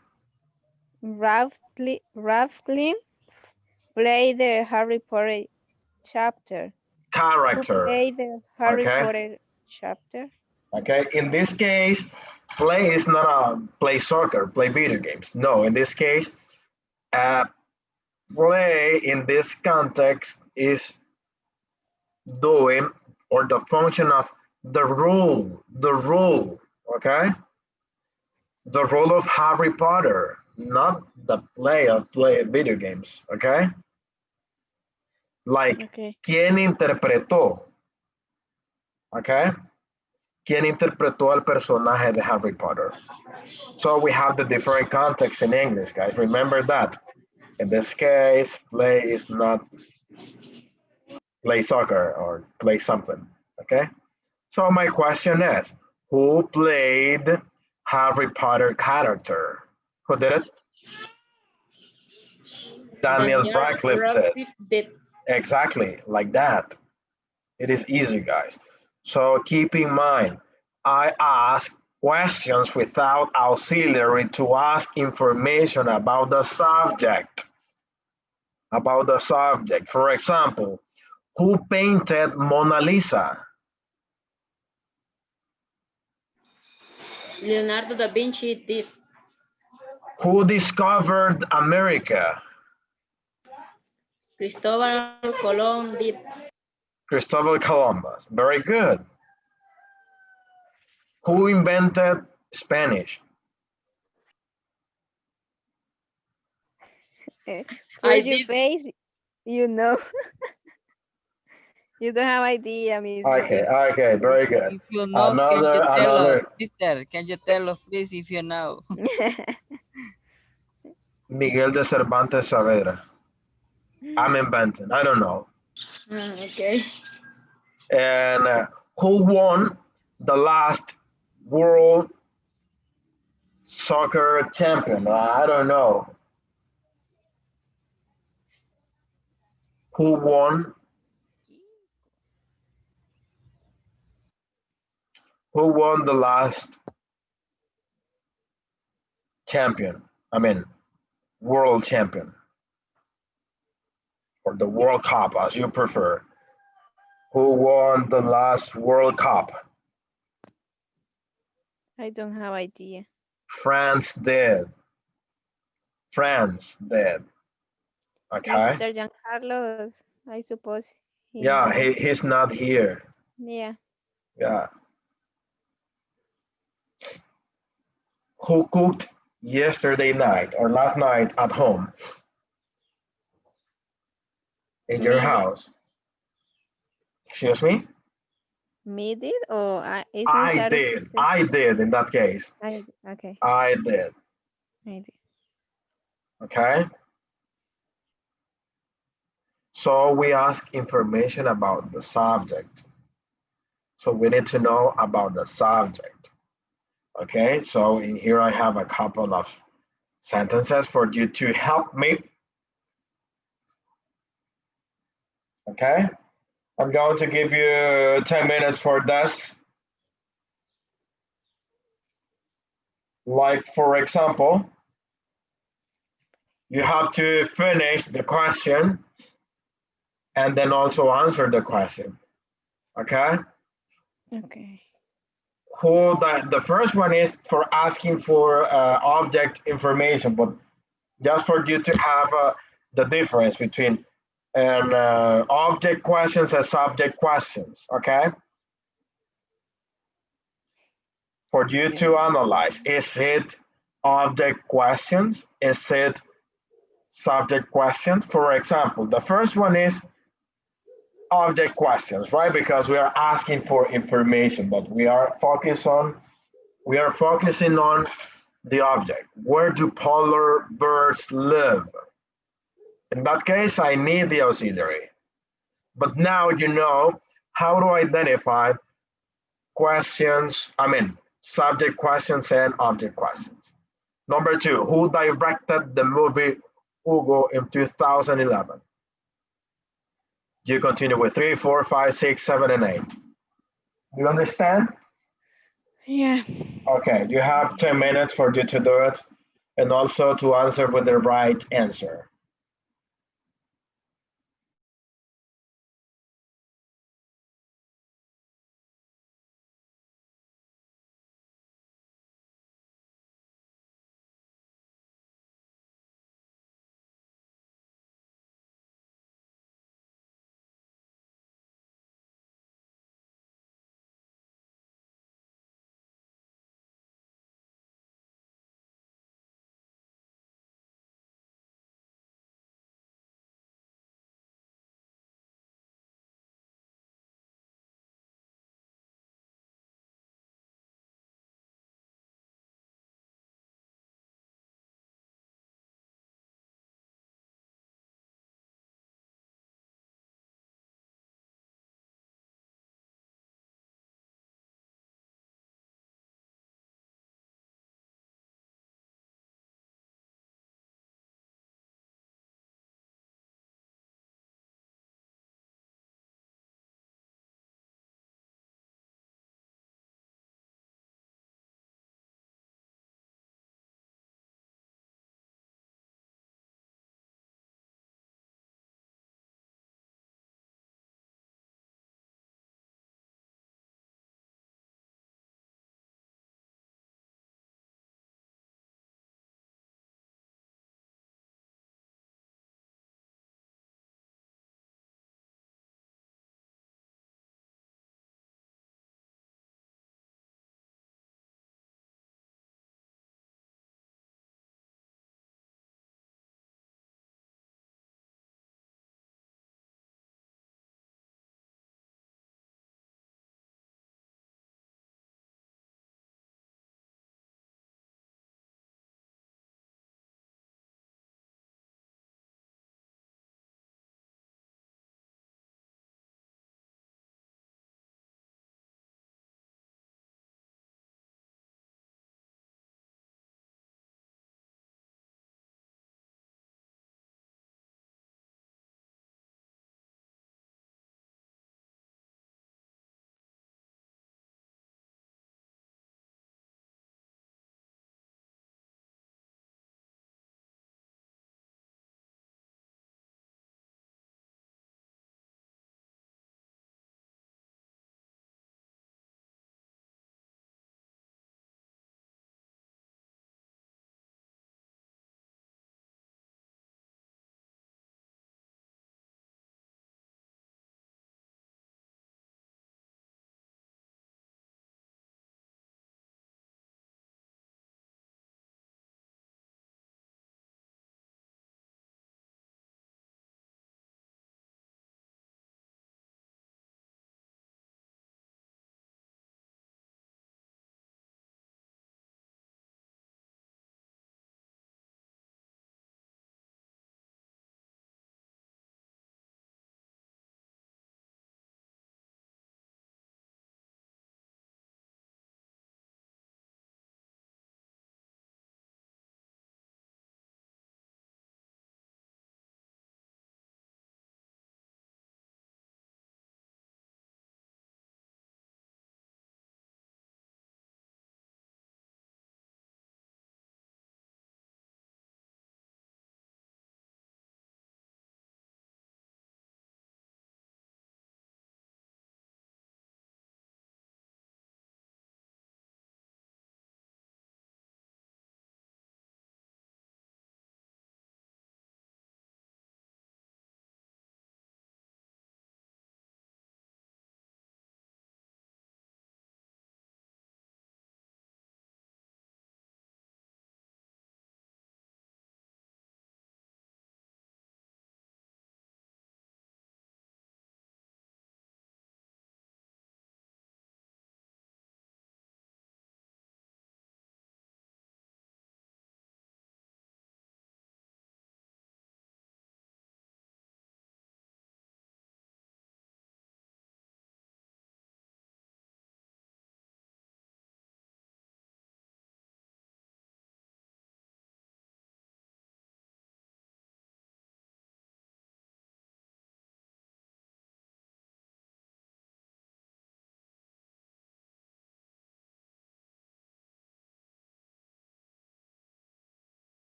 Radcliffe played the Harry Potter chapter. Character. Who played the Harry Potter chapter. Okay, in this case, play is not a play soccer, play video games. No, in this case, play in this context is doing or the function of the rule, okay? The role of Harry Potter, not the play of play video games, okay? Like, okay. ¿Quién interpretó? Okay? ¿Quién interpretó al personaje de Harry Potter? So we have the different contexts in English, guys. Remember that. In this case, play is not play soccer or play something, okay? So my question is, who played Harry Potter character? Who did it? Daniel Radcliffe did. Exactly, like that. It is easy, guys. So keep in mind, I ask questions without auxiliary to ask information about the subject. About the subject. For example, who painted Mona Lisa? Leonardo da Vinci did. Who discovered America? Cristobal Colón did. Cristobal Columbus. Very good. Who invented Spanish? For your face, you know. You don't have idea, Miss. Okay, very good. If you know, Another. Sister, can you tell us, please, if you know? Miguel de Cervantes Saavedra. I'm inventing, I don't know. Okay. And who won the last World Soccer Champion? I don't know. Who won? Who won the last champion? I mean, world champion. Or the World Cup, as you prefer. Who won the last World Cup? I don't have idea. France did. France did. Okay. Mr. Giancarlo, I suppose. Yeah, he's not here. Yeah. Yeah. Who cooked yesterday night or last night at home in your Me did. house? Excuse me? Me did, or it's I necessary to did. say? I did in that case. Okay, I did. I did. Okay. So we ask information about the subject. So we need to know about the subject. Okay. So in here I have a couple of sentences for you to help me. Okay. I'm going to give you 10 minutes for this. Like, for example, you have to finish the question and then also answer the question. Okay. Okay. Who the first one is for asking for object information, but just for you to have the difference between an object questions and subject questions. Okay. For you to analyze, is it object questions? Is it subject questions? For example, the first one is object questions, right? Because we are asking for information, but we are focusing on the object. Where do polar bears live? In that case, I need the auxiliary. But now you know how to identify subject questions and object questions. Number two, who directed the movie Hugo in 2011? You continue with 3, 4, 5, 6, 7, and 8. You understand? Yeah. Okay, you have 10 minutes for you to do it and also to answer with the right answer.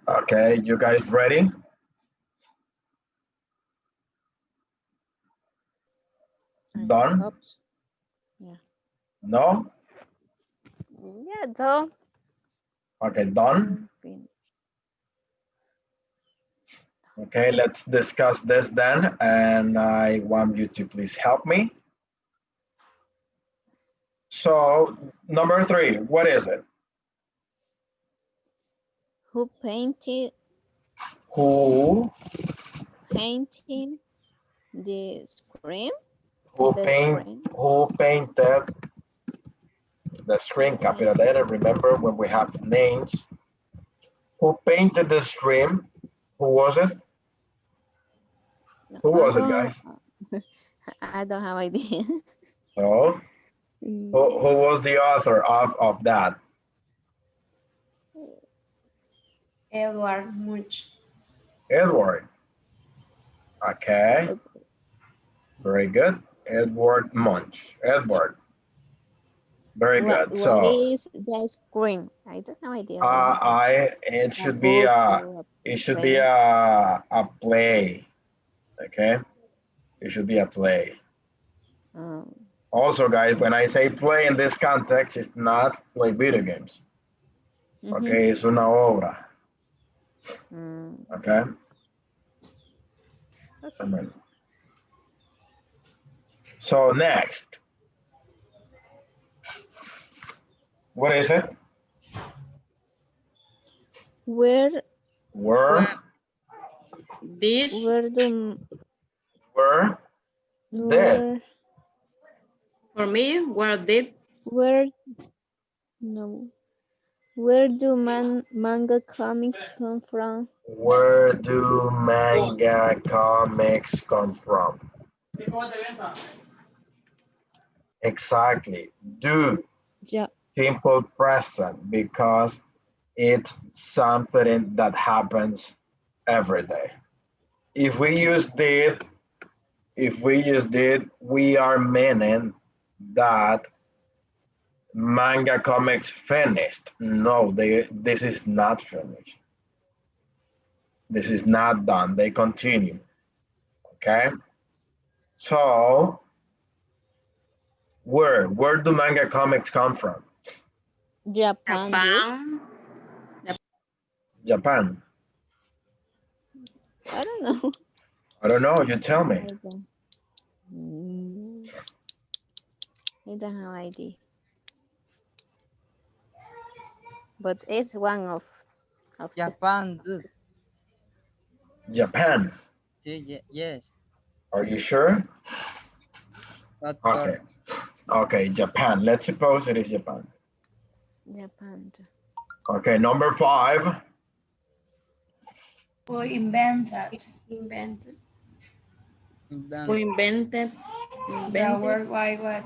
Okay, you guys ready? Done? Oops. Yeah. No? Yeah, so. Okay, done? Okay, let's discuss this then. And I want you to please help me. So, number 3, what is it? Who painted Who the screen? who The paint screen. who painted the screen, capital letter? Remember when we have names. Who painted the screen? Who was it? Who was it, guys? I don't have idea. So, who was the author of that? Edward Munch. Edward. Okay. Very good. Edward Munch. Edward. Very good. What So, is the screen? I don't have idea. What is it? it should be play. a play. Okay. It should be a play. Also, guys, when I say play in this context, it's not play video games. Okay, es una obra. Okay. So next, what is it? Where did for me where do manga comics come from? Where do manga comics come from? Exactly. Do. Yeah. Simple present, because it's something that happens every day. If we use did, we are meaning that manga comics finished. No, this is not finished. This is not done. They continue. Okay. So where do manga comics come from? Japan. Japan. I don't know. I don't know. You tell me. I don't have idea. But it's one of Japan. Japan. Yes. Are you sure? Okay. Okay, Japan. Let's suppose it is Japan. Japan. Okay, number 5. Who invented? Who invented The World Wide Web?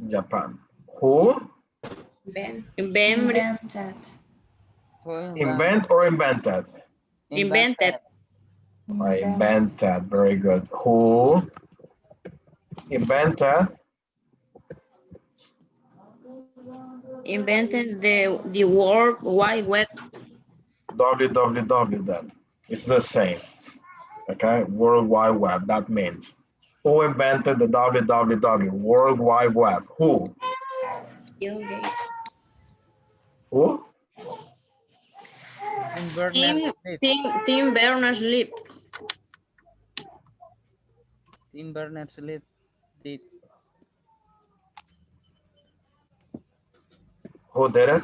Japan. Who? Invented. Invent or invented? Invented. Invented. Very good. Who invented? Invented the World Wide Web. www then. It's the same. Okay, World Wide Web. That means who invented the www, World Wide Web? Who? Bill Gates. Who? Tim Berners-Lee. Tim Berners-Lee did. Who did it?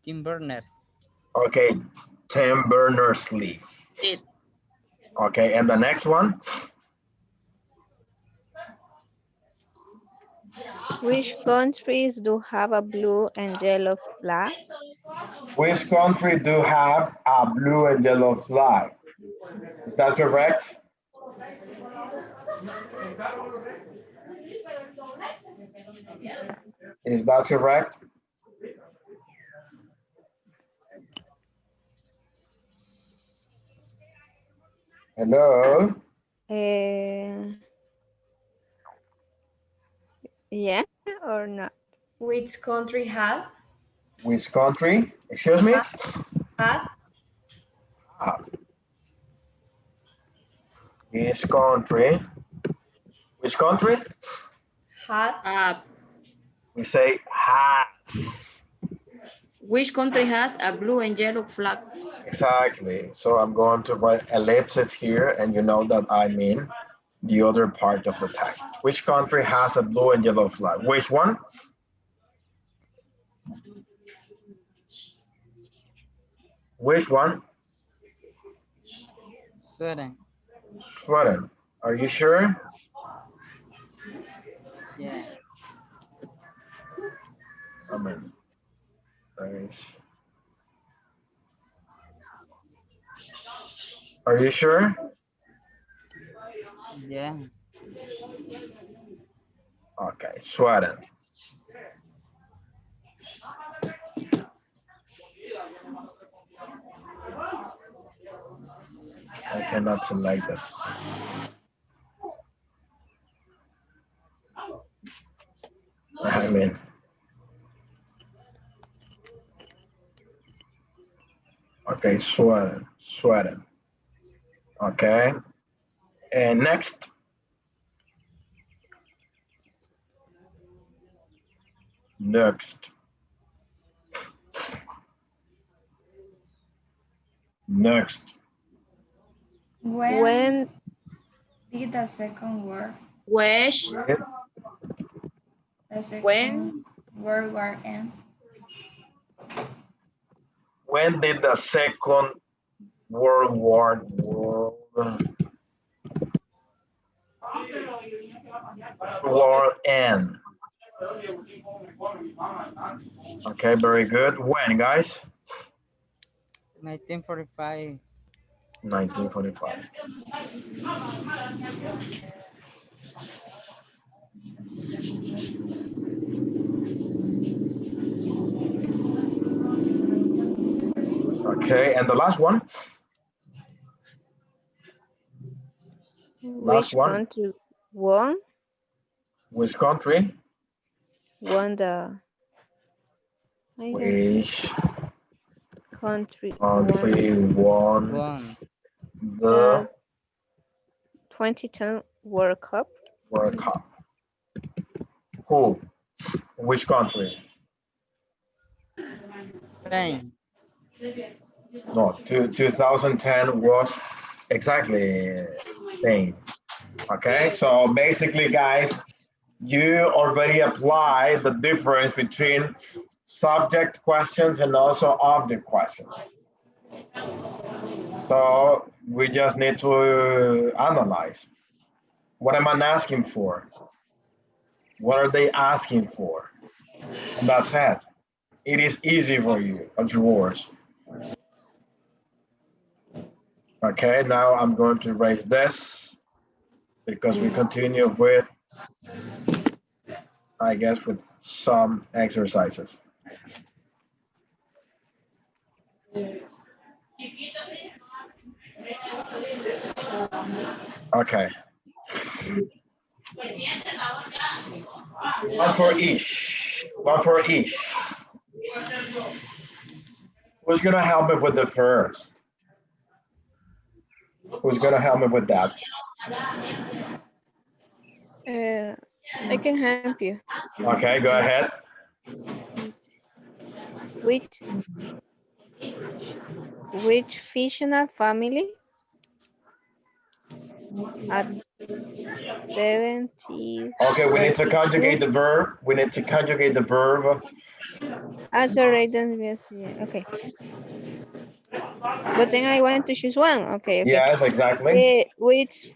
Tim Berners. Okay, Tim Berners-Lee. Did. Okay, and the next one? Which countries do have a blue and yellow flag? Which country do have a blue and yellow flag? Is that correct? Is that correct? Hello? Yeah or not? Which country have? Which country? Excuse me? Had. Which country? Which country? Had. We say has. Which country has a blue and yellow flag? Exactly. So I'm going to write ellipses here, and you know that I mean the other part of the text. Which country has a blue and yellow flag? Which one? Which one? Sweden. Sweden. Are you sure? Yeah. I mean, nice. Are you sure? Yeah. Okay, Sweden. I cannot select it. I mean, okay, Sweden, Sweden. Okay, and next. Next. Next. When did the Second World, Which, the Second when, World War end? When did the Second World War end? Okay, very good. When, guys? 1945. 1945. Okay, and the last one? Last Which one. country won? Which country? Won the Which country won One. the 2010 World Cup? World Cup? Who? Which country? Spain. No, 2010 was exactly Spain. Okay, so basically, guys, you already applied the difference between subject questions and also object questions. So we just need to analyze. What am I asking for? What are they asking for? And that's it. It is easy for you, of yours. Okay, now I'm going to erase this because we continue with, I guess, with some exercises. Okay. One for each. One for each. Who's gonna help me with the first? Who's gonna help me with that? I can help you. Okay, go ahead. Which fictional family at 70? Okay, we need to conjugate the verb. We need to conjugate the verb. Sorry, don't okay. But then I want to choose one. Okay. Yes, exactly. Which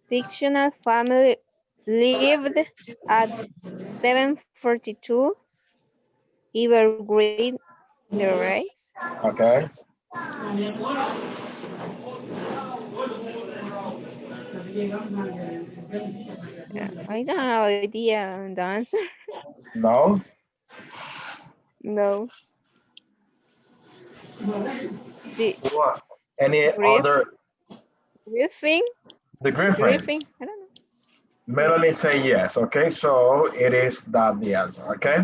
fictional family lived at 742 Evergreen Terrace? Okay. I don't have idea on the answer. No. No. What? Any other? Griffin? The Griffin. Griffin? I don't know. Melanie say yes. Okay, so it is that the answer. Okay.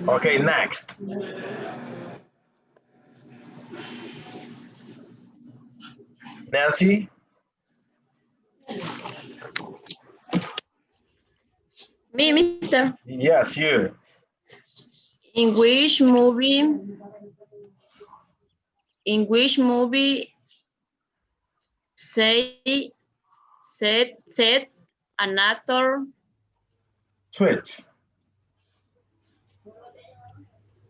Okay, next. Nancy? Me, mister. Yes, you. In which movie say said an actor Switch.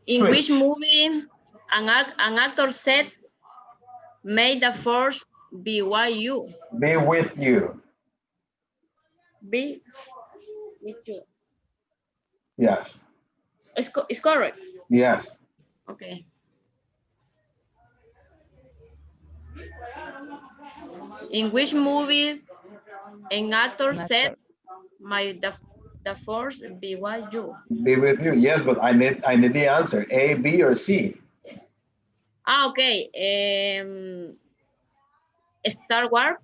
in which Switch. movie an actor said may the force be with you. Be with you. Be with you. Yes. It's correct. Yes. Okay. In which movie an actor said may the force be with you. Be with you. Yes, but I need the answer. A, B, or C. Okay. Star Wars.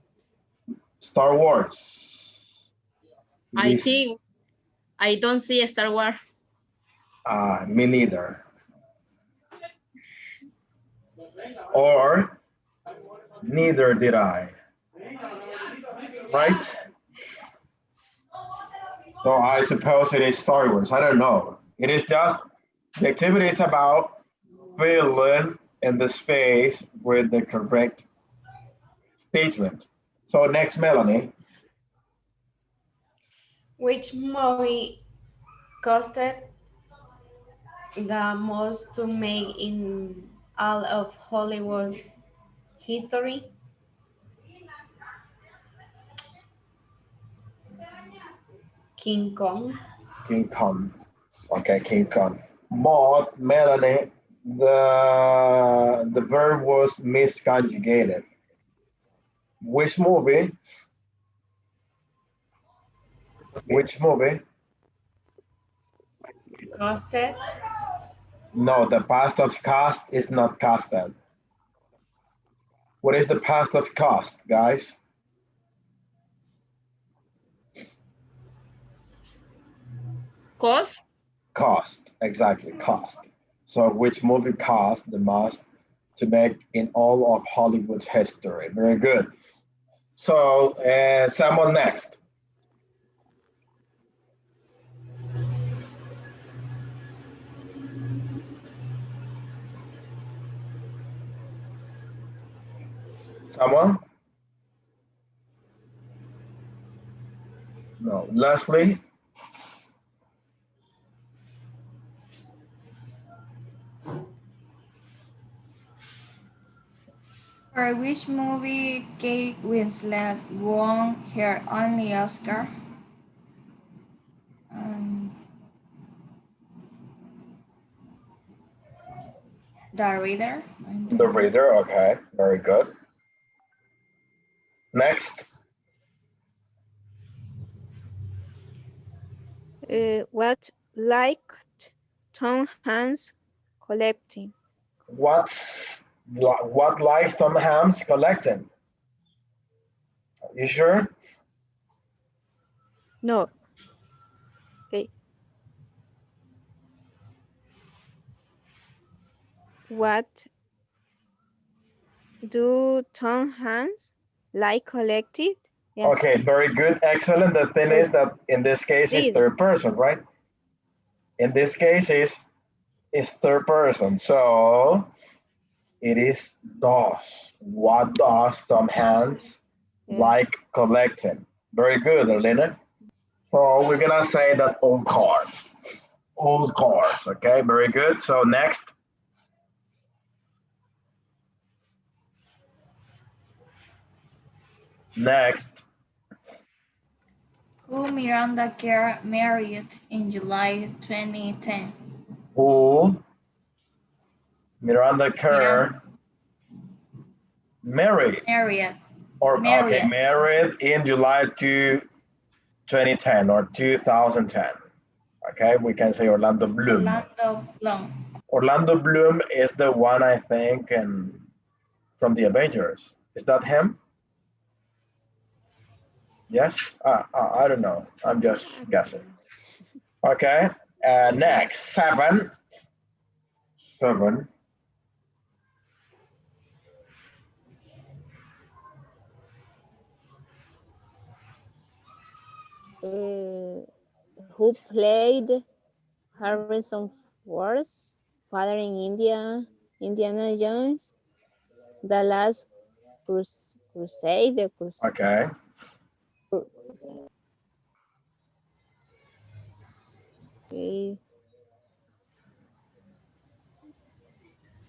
Star Wars. I think I don't see Star Wars. Me neither. Or neither did I. Right? So I suppose it is Star Wars. I don't know. It is just the activity is about filling in the space with the correct statement. So next, Melanie. Which movie costed the most to make in all of Hollywood's history? King Kong. King Kong. Okay, King Kong. But Melanie, the verb was misconjugated. Which movie? Which movie? Costed. No, the past of cost is not costed. What is the past of cost, guys? Cost. Cost, exactly, cost. So which movie cost the most to make in all of Hollywood's history? Very good. So someone next. Someone? No. Leslie? For which movie Kate Winslet won her only Oscar? The Reader. The Reader, okay, very good. Next. What liked Tom Hanks collecting? What likes Tom Hanks collecting? You sure? No. Okay. What do Tom Hanks like collected? Yeah. Okay, very good, excellent. The thing is that in this case it's Did. third person, right? In this case is third person, so it is does. What does Tom Hanks like collecting? Very good, Elena. So we're gonna say that old cars. Old cars, okay, very good. So next. Next. Who Miranda Kerr married in July 2010? Who Miranda Kerr married? Okay, married in July 2010 or 2010. Okay, we can say Orlando Bloom. Orlando Bloom is the one I think from the Avengers. Is that him? Yes? I don't know. I'm just guessing. Okay, Next, seven. Who played Harrison Ford's father in Indiana Jones, The Last Crusade. Okay. Okay.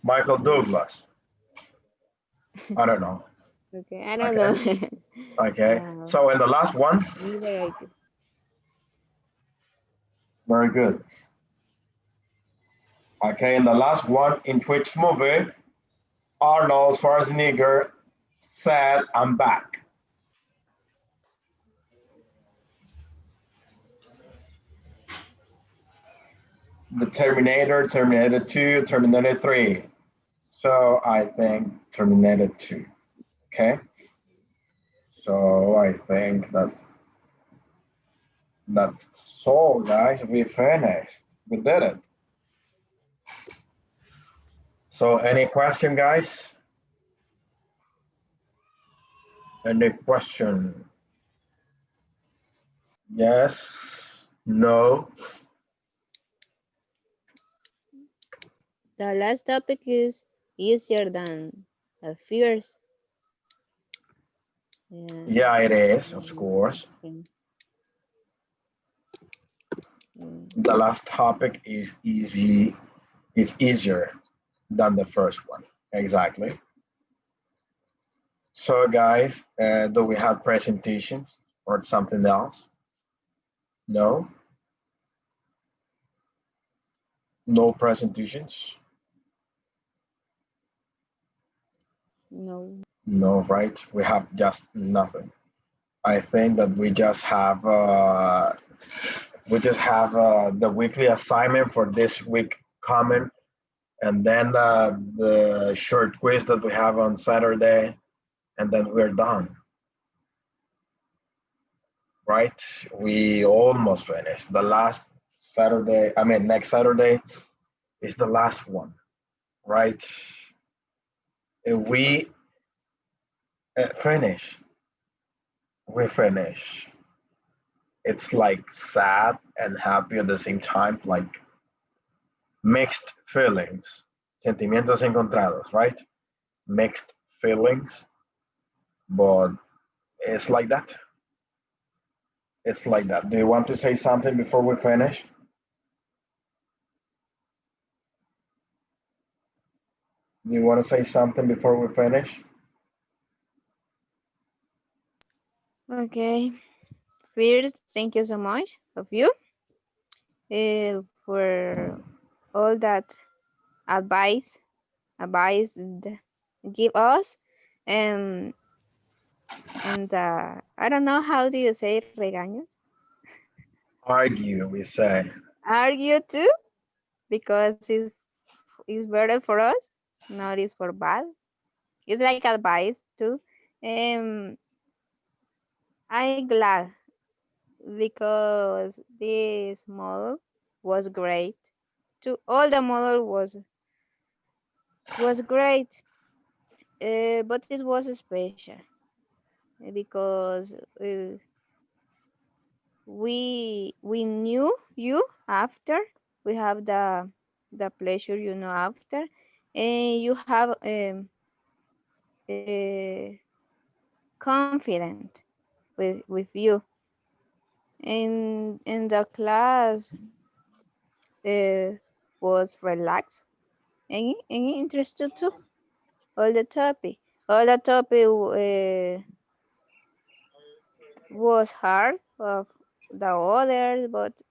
Michael Douglas. I don't know. Okay, I don't know. Okay. So in the last one. Neither I do. Very good. Okay, in the last one, in which movie Arnold Schwarzenegger said, "I'm back"? The Terminator, Terminator 2, Terminator 3. So I think Terminator 2. Okay. So I think that's all, guys. We finished. We did it. So any question, guys? Any question? Yes? No? The last topic is easier than the first. Yeah, it is, of course. The last topic is easier than the first one. Exactly. So guys, do we have presentations or something else? No? No presentations? No. No, right? We have just nothing. I think that we just have the weekly assignment for this week coming, and then the short quiz that we have on Saturday, and then we're done. Right? We almost finished. The last Saturday, next Saturday is the last one, right? If we finish, we finish. It's like sad and happy at the same time, like mixed feelings, sentimientos encontrados, right? Mixed feelings, but it's like that. It's like that. Do you want to say something before we finish? Do you want to say something before we finish? Okay. First, thank you so much of you for all that advice give us, and I don't know how do you say regaños. Argue, we say. Argue too, because it's better for us, not is for bad. It's like advice too. I'm glad because this model was great. All the model was great, but it was special because we knew you after. We have the pleasure, after, and you have confident with you. And the class was relaxed and interested too. All the topic was hard of the others, but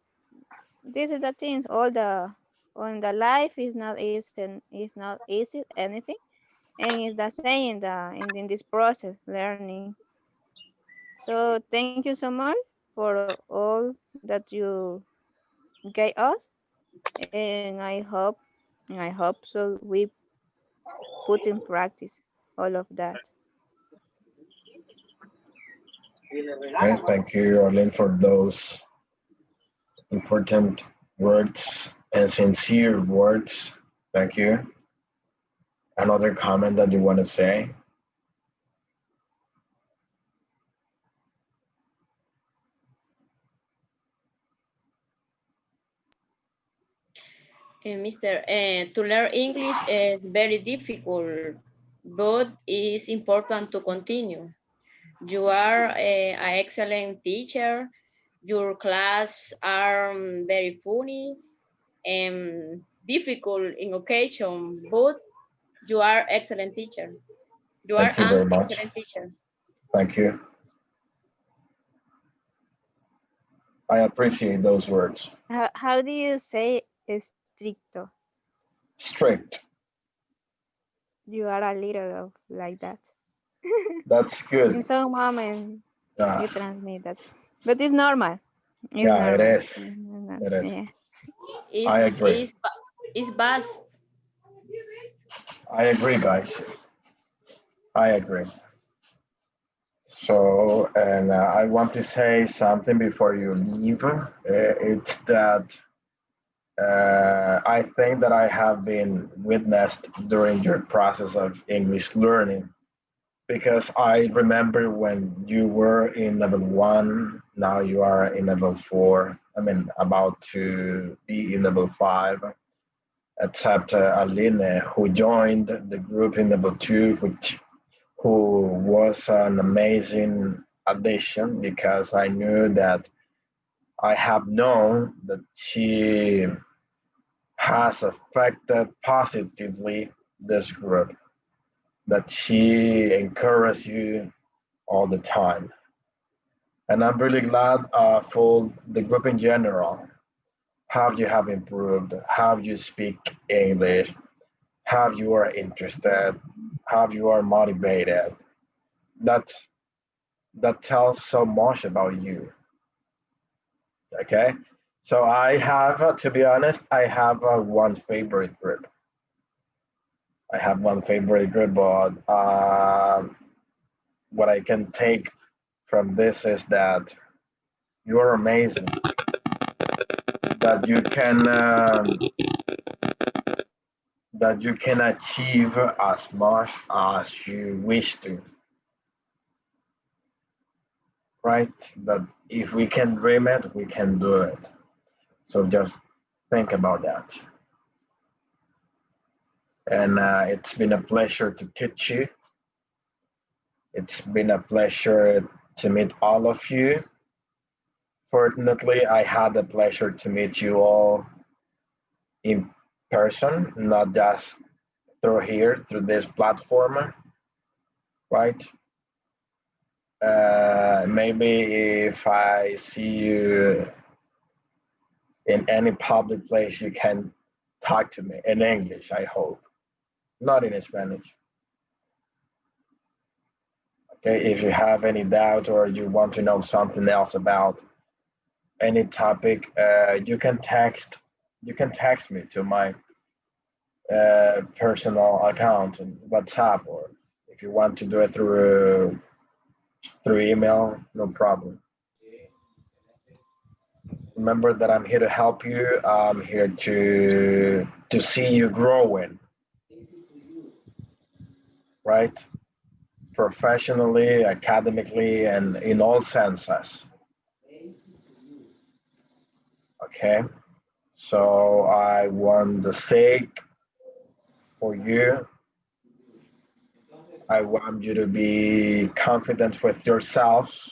this is the things. All the on the life is not easy anything, and it's the same in this process learning. So thank you so much for all that you gave us, and I hope so we put in practice all of that. Okay, thank you, Arlene, for those important words and sincere words. Thank you. Another comment that you want to say? Mr. To learn English is very difficult, but it's important to continue. You are an excellent teacher. Your class are very funny and difficult in occasion, but you are excellent teacher. You are Thank you very an much. excellent teacher. Thank you. I appreciate those words. How do you say estricto? Strict. You are a little of like that. That's good. In some moment, Yeah, you transmit that, but it's normal. It's yeah, it normal. is. It is. It's, I agree. it's vast. I agree, guys. I agree. So, and I want to say something before you leave. It's that I think that I have been witnessed during your process of English learning, because I remember when you were in level 1, now you are in level 4. I mean, about to be in level 5, except Aline, who joined the group in level 2, who was an amazing addition, because I knew that I have known that she has affected positively this group, that she encourages you all the time. And I'm really glad for the group in general, how you have improved, how you speak English, how you are interested, how you are motivated. That that tells so much about you. Okay, so I have, to be honest, I have one favorite group. I have one favorite group, but what I can take from this is that you are amazing. That you can achieve as much as you wish to. Right? That if we can dream it, we can do it. So just think about that. And it's been a pleasure to teach you. It's been a pleasure to meet all of you. Fortunately, I had the pleasure to meet you all in person, not just through here, through this platform, right? Maybe if I see you in any public place, you can talk to me in English, I hope, not in Spanish. Okay, if you have any doubt or you want to know something else about any topic, you can text me to my personal account on WhatsApp, or if you want to do it through email, no problem. Remember that I'm here to help you. I'm here to see you growing, right? Professionally, academically, and in all senses. Okay. So I want the sake for you. I want you to be confident with yourselves.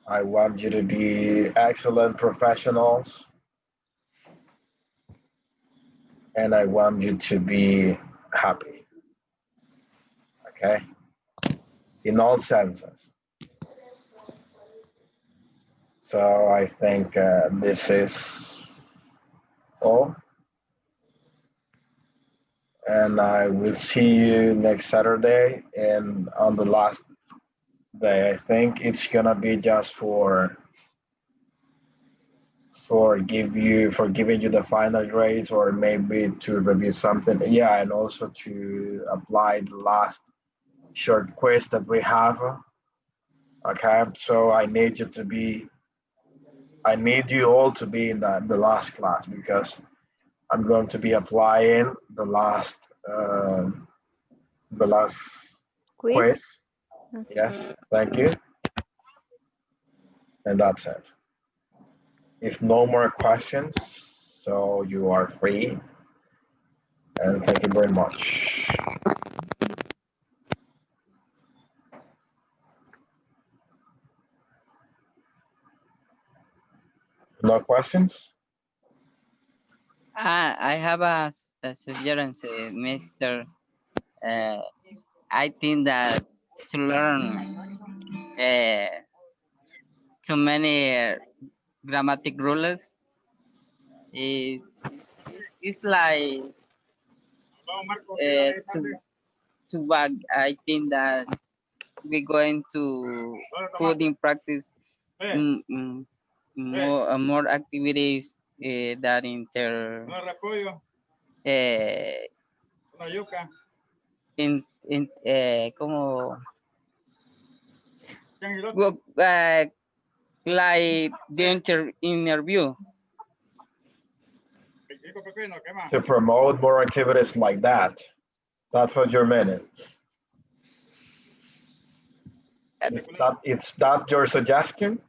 I want you to be excellent professionals. And I want you to be happy. Okay? In all senses. So I think this is all. And I will see you next Saturday. And on the last day, I think it's gonna be just for giving you the final grades, or maybe to review something. Yeah, and also to apply the last short quiz that we have. Okay, so I need you to be I need you all to be in the last class because I'm going to be applying the last quiz. Okay. Yes, thank you. And that's it. If no more questions, so you are free. And thank you very much. No questions? I have a suggestion, Mr. I think that to learn too many grammatic rules is like too vague. I think that we're going to put in practice more activities that como like the interview. To promote more activities like that. That's what you're meaning. It's that your suggestion?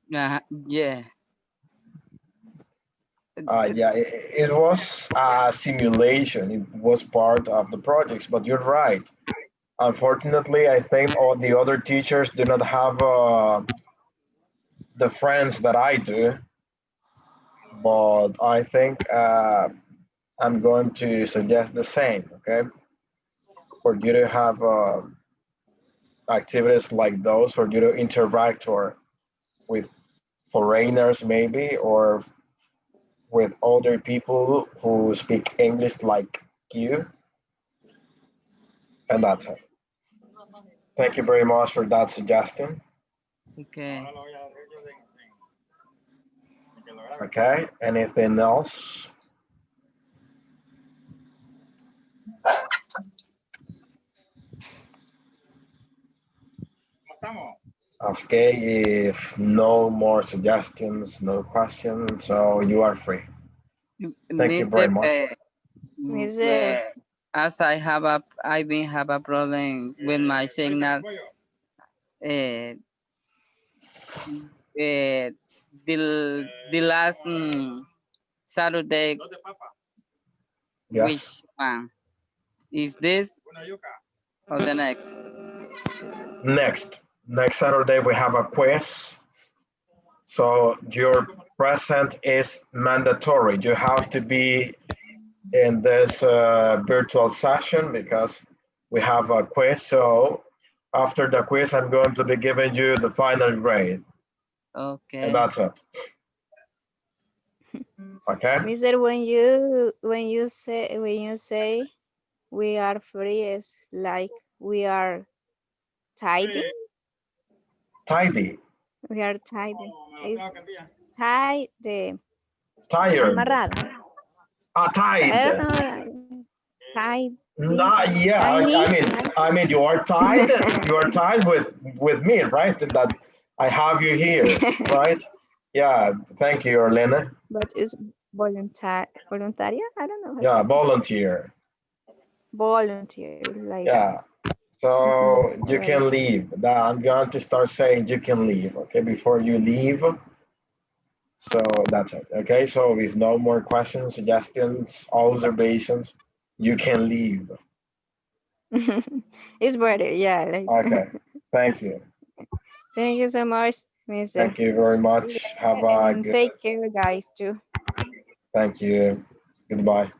Yeah. Yeah, it was a simulation. It was part of the projects, but you're right. Unfortunately, I think all the other teachers do not have the friends that I do. But I think I'm going to suggest the same, okay? For you to have activities like those, for you to interact or with foreigners maybe, or with older people who speak English like you. And that's it. Thank you very much for that suggestion. Okay. Okay, anything else? Okay, if no more suggestions, no questions, so you are free. Thank you very much. Mr. As I've been have a problem with my signal. The last Saturday, Yes. which one is this or the next? Next Saturday we have a quiz. So your present is mandatory. You have to be in this virtual session because we have a quiz. So after the quiz, I'm going to be giving you the final grade. Okay. And that's it. Okay. Mr. When you say we are free, it's like we are tidy. Tidy. We are tidy. It's tied. Tired. Amarrado. Tied. Tied. Yeah. I mean, you are tied. You are tied with me, right? That I have you here, right? Yeah. Thank you, Orlena. But it's voluntaria? I don't know. Yeah, volunteer. Volunteer, like yeah. So you can leave. I'm going to start saying you can leave, okay, before you leave. So that's it, okay? So if no more questions, suggestions, observations, you can leave. It's better, yeah. Like, okay, thank you. Thank you so much, Mr. Thank you very much. Have a good... Take care, guys, too. Thank you. Goodbye.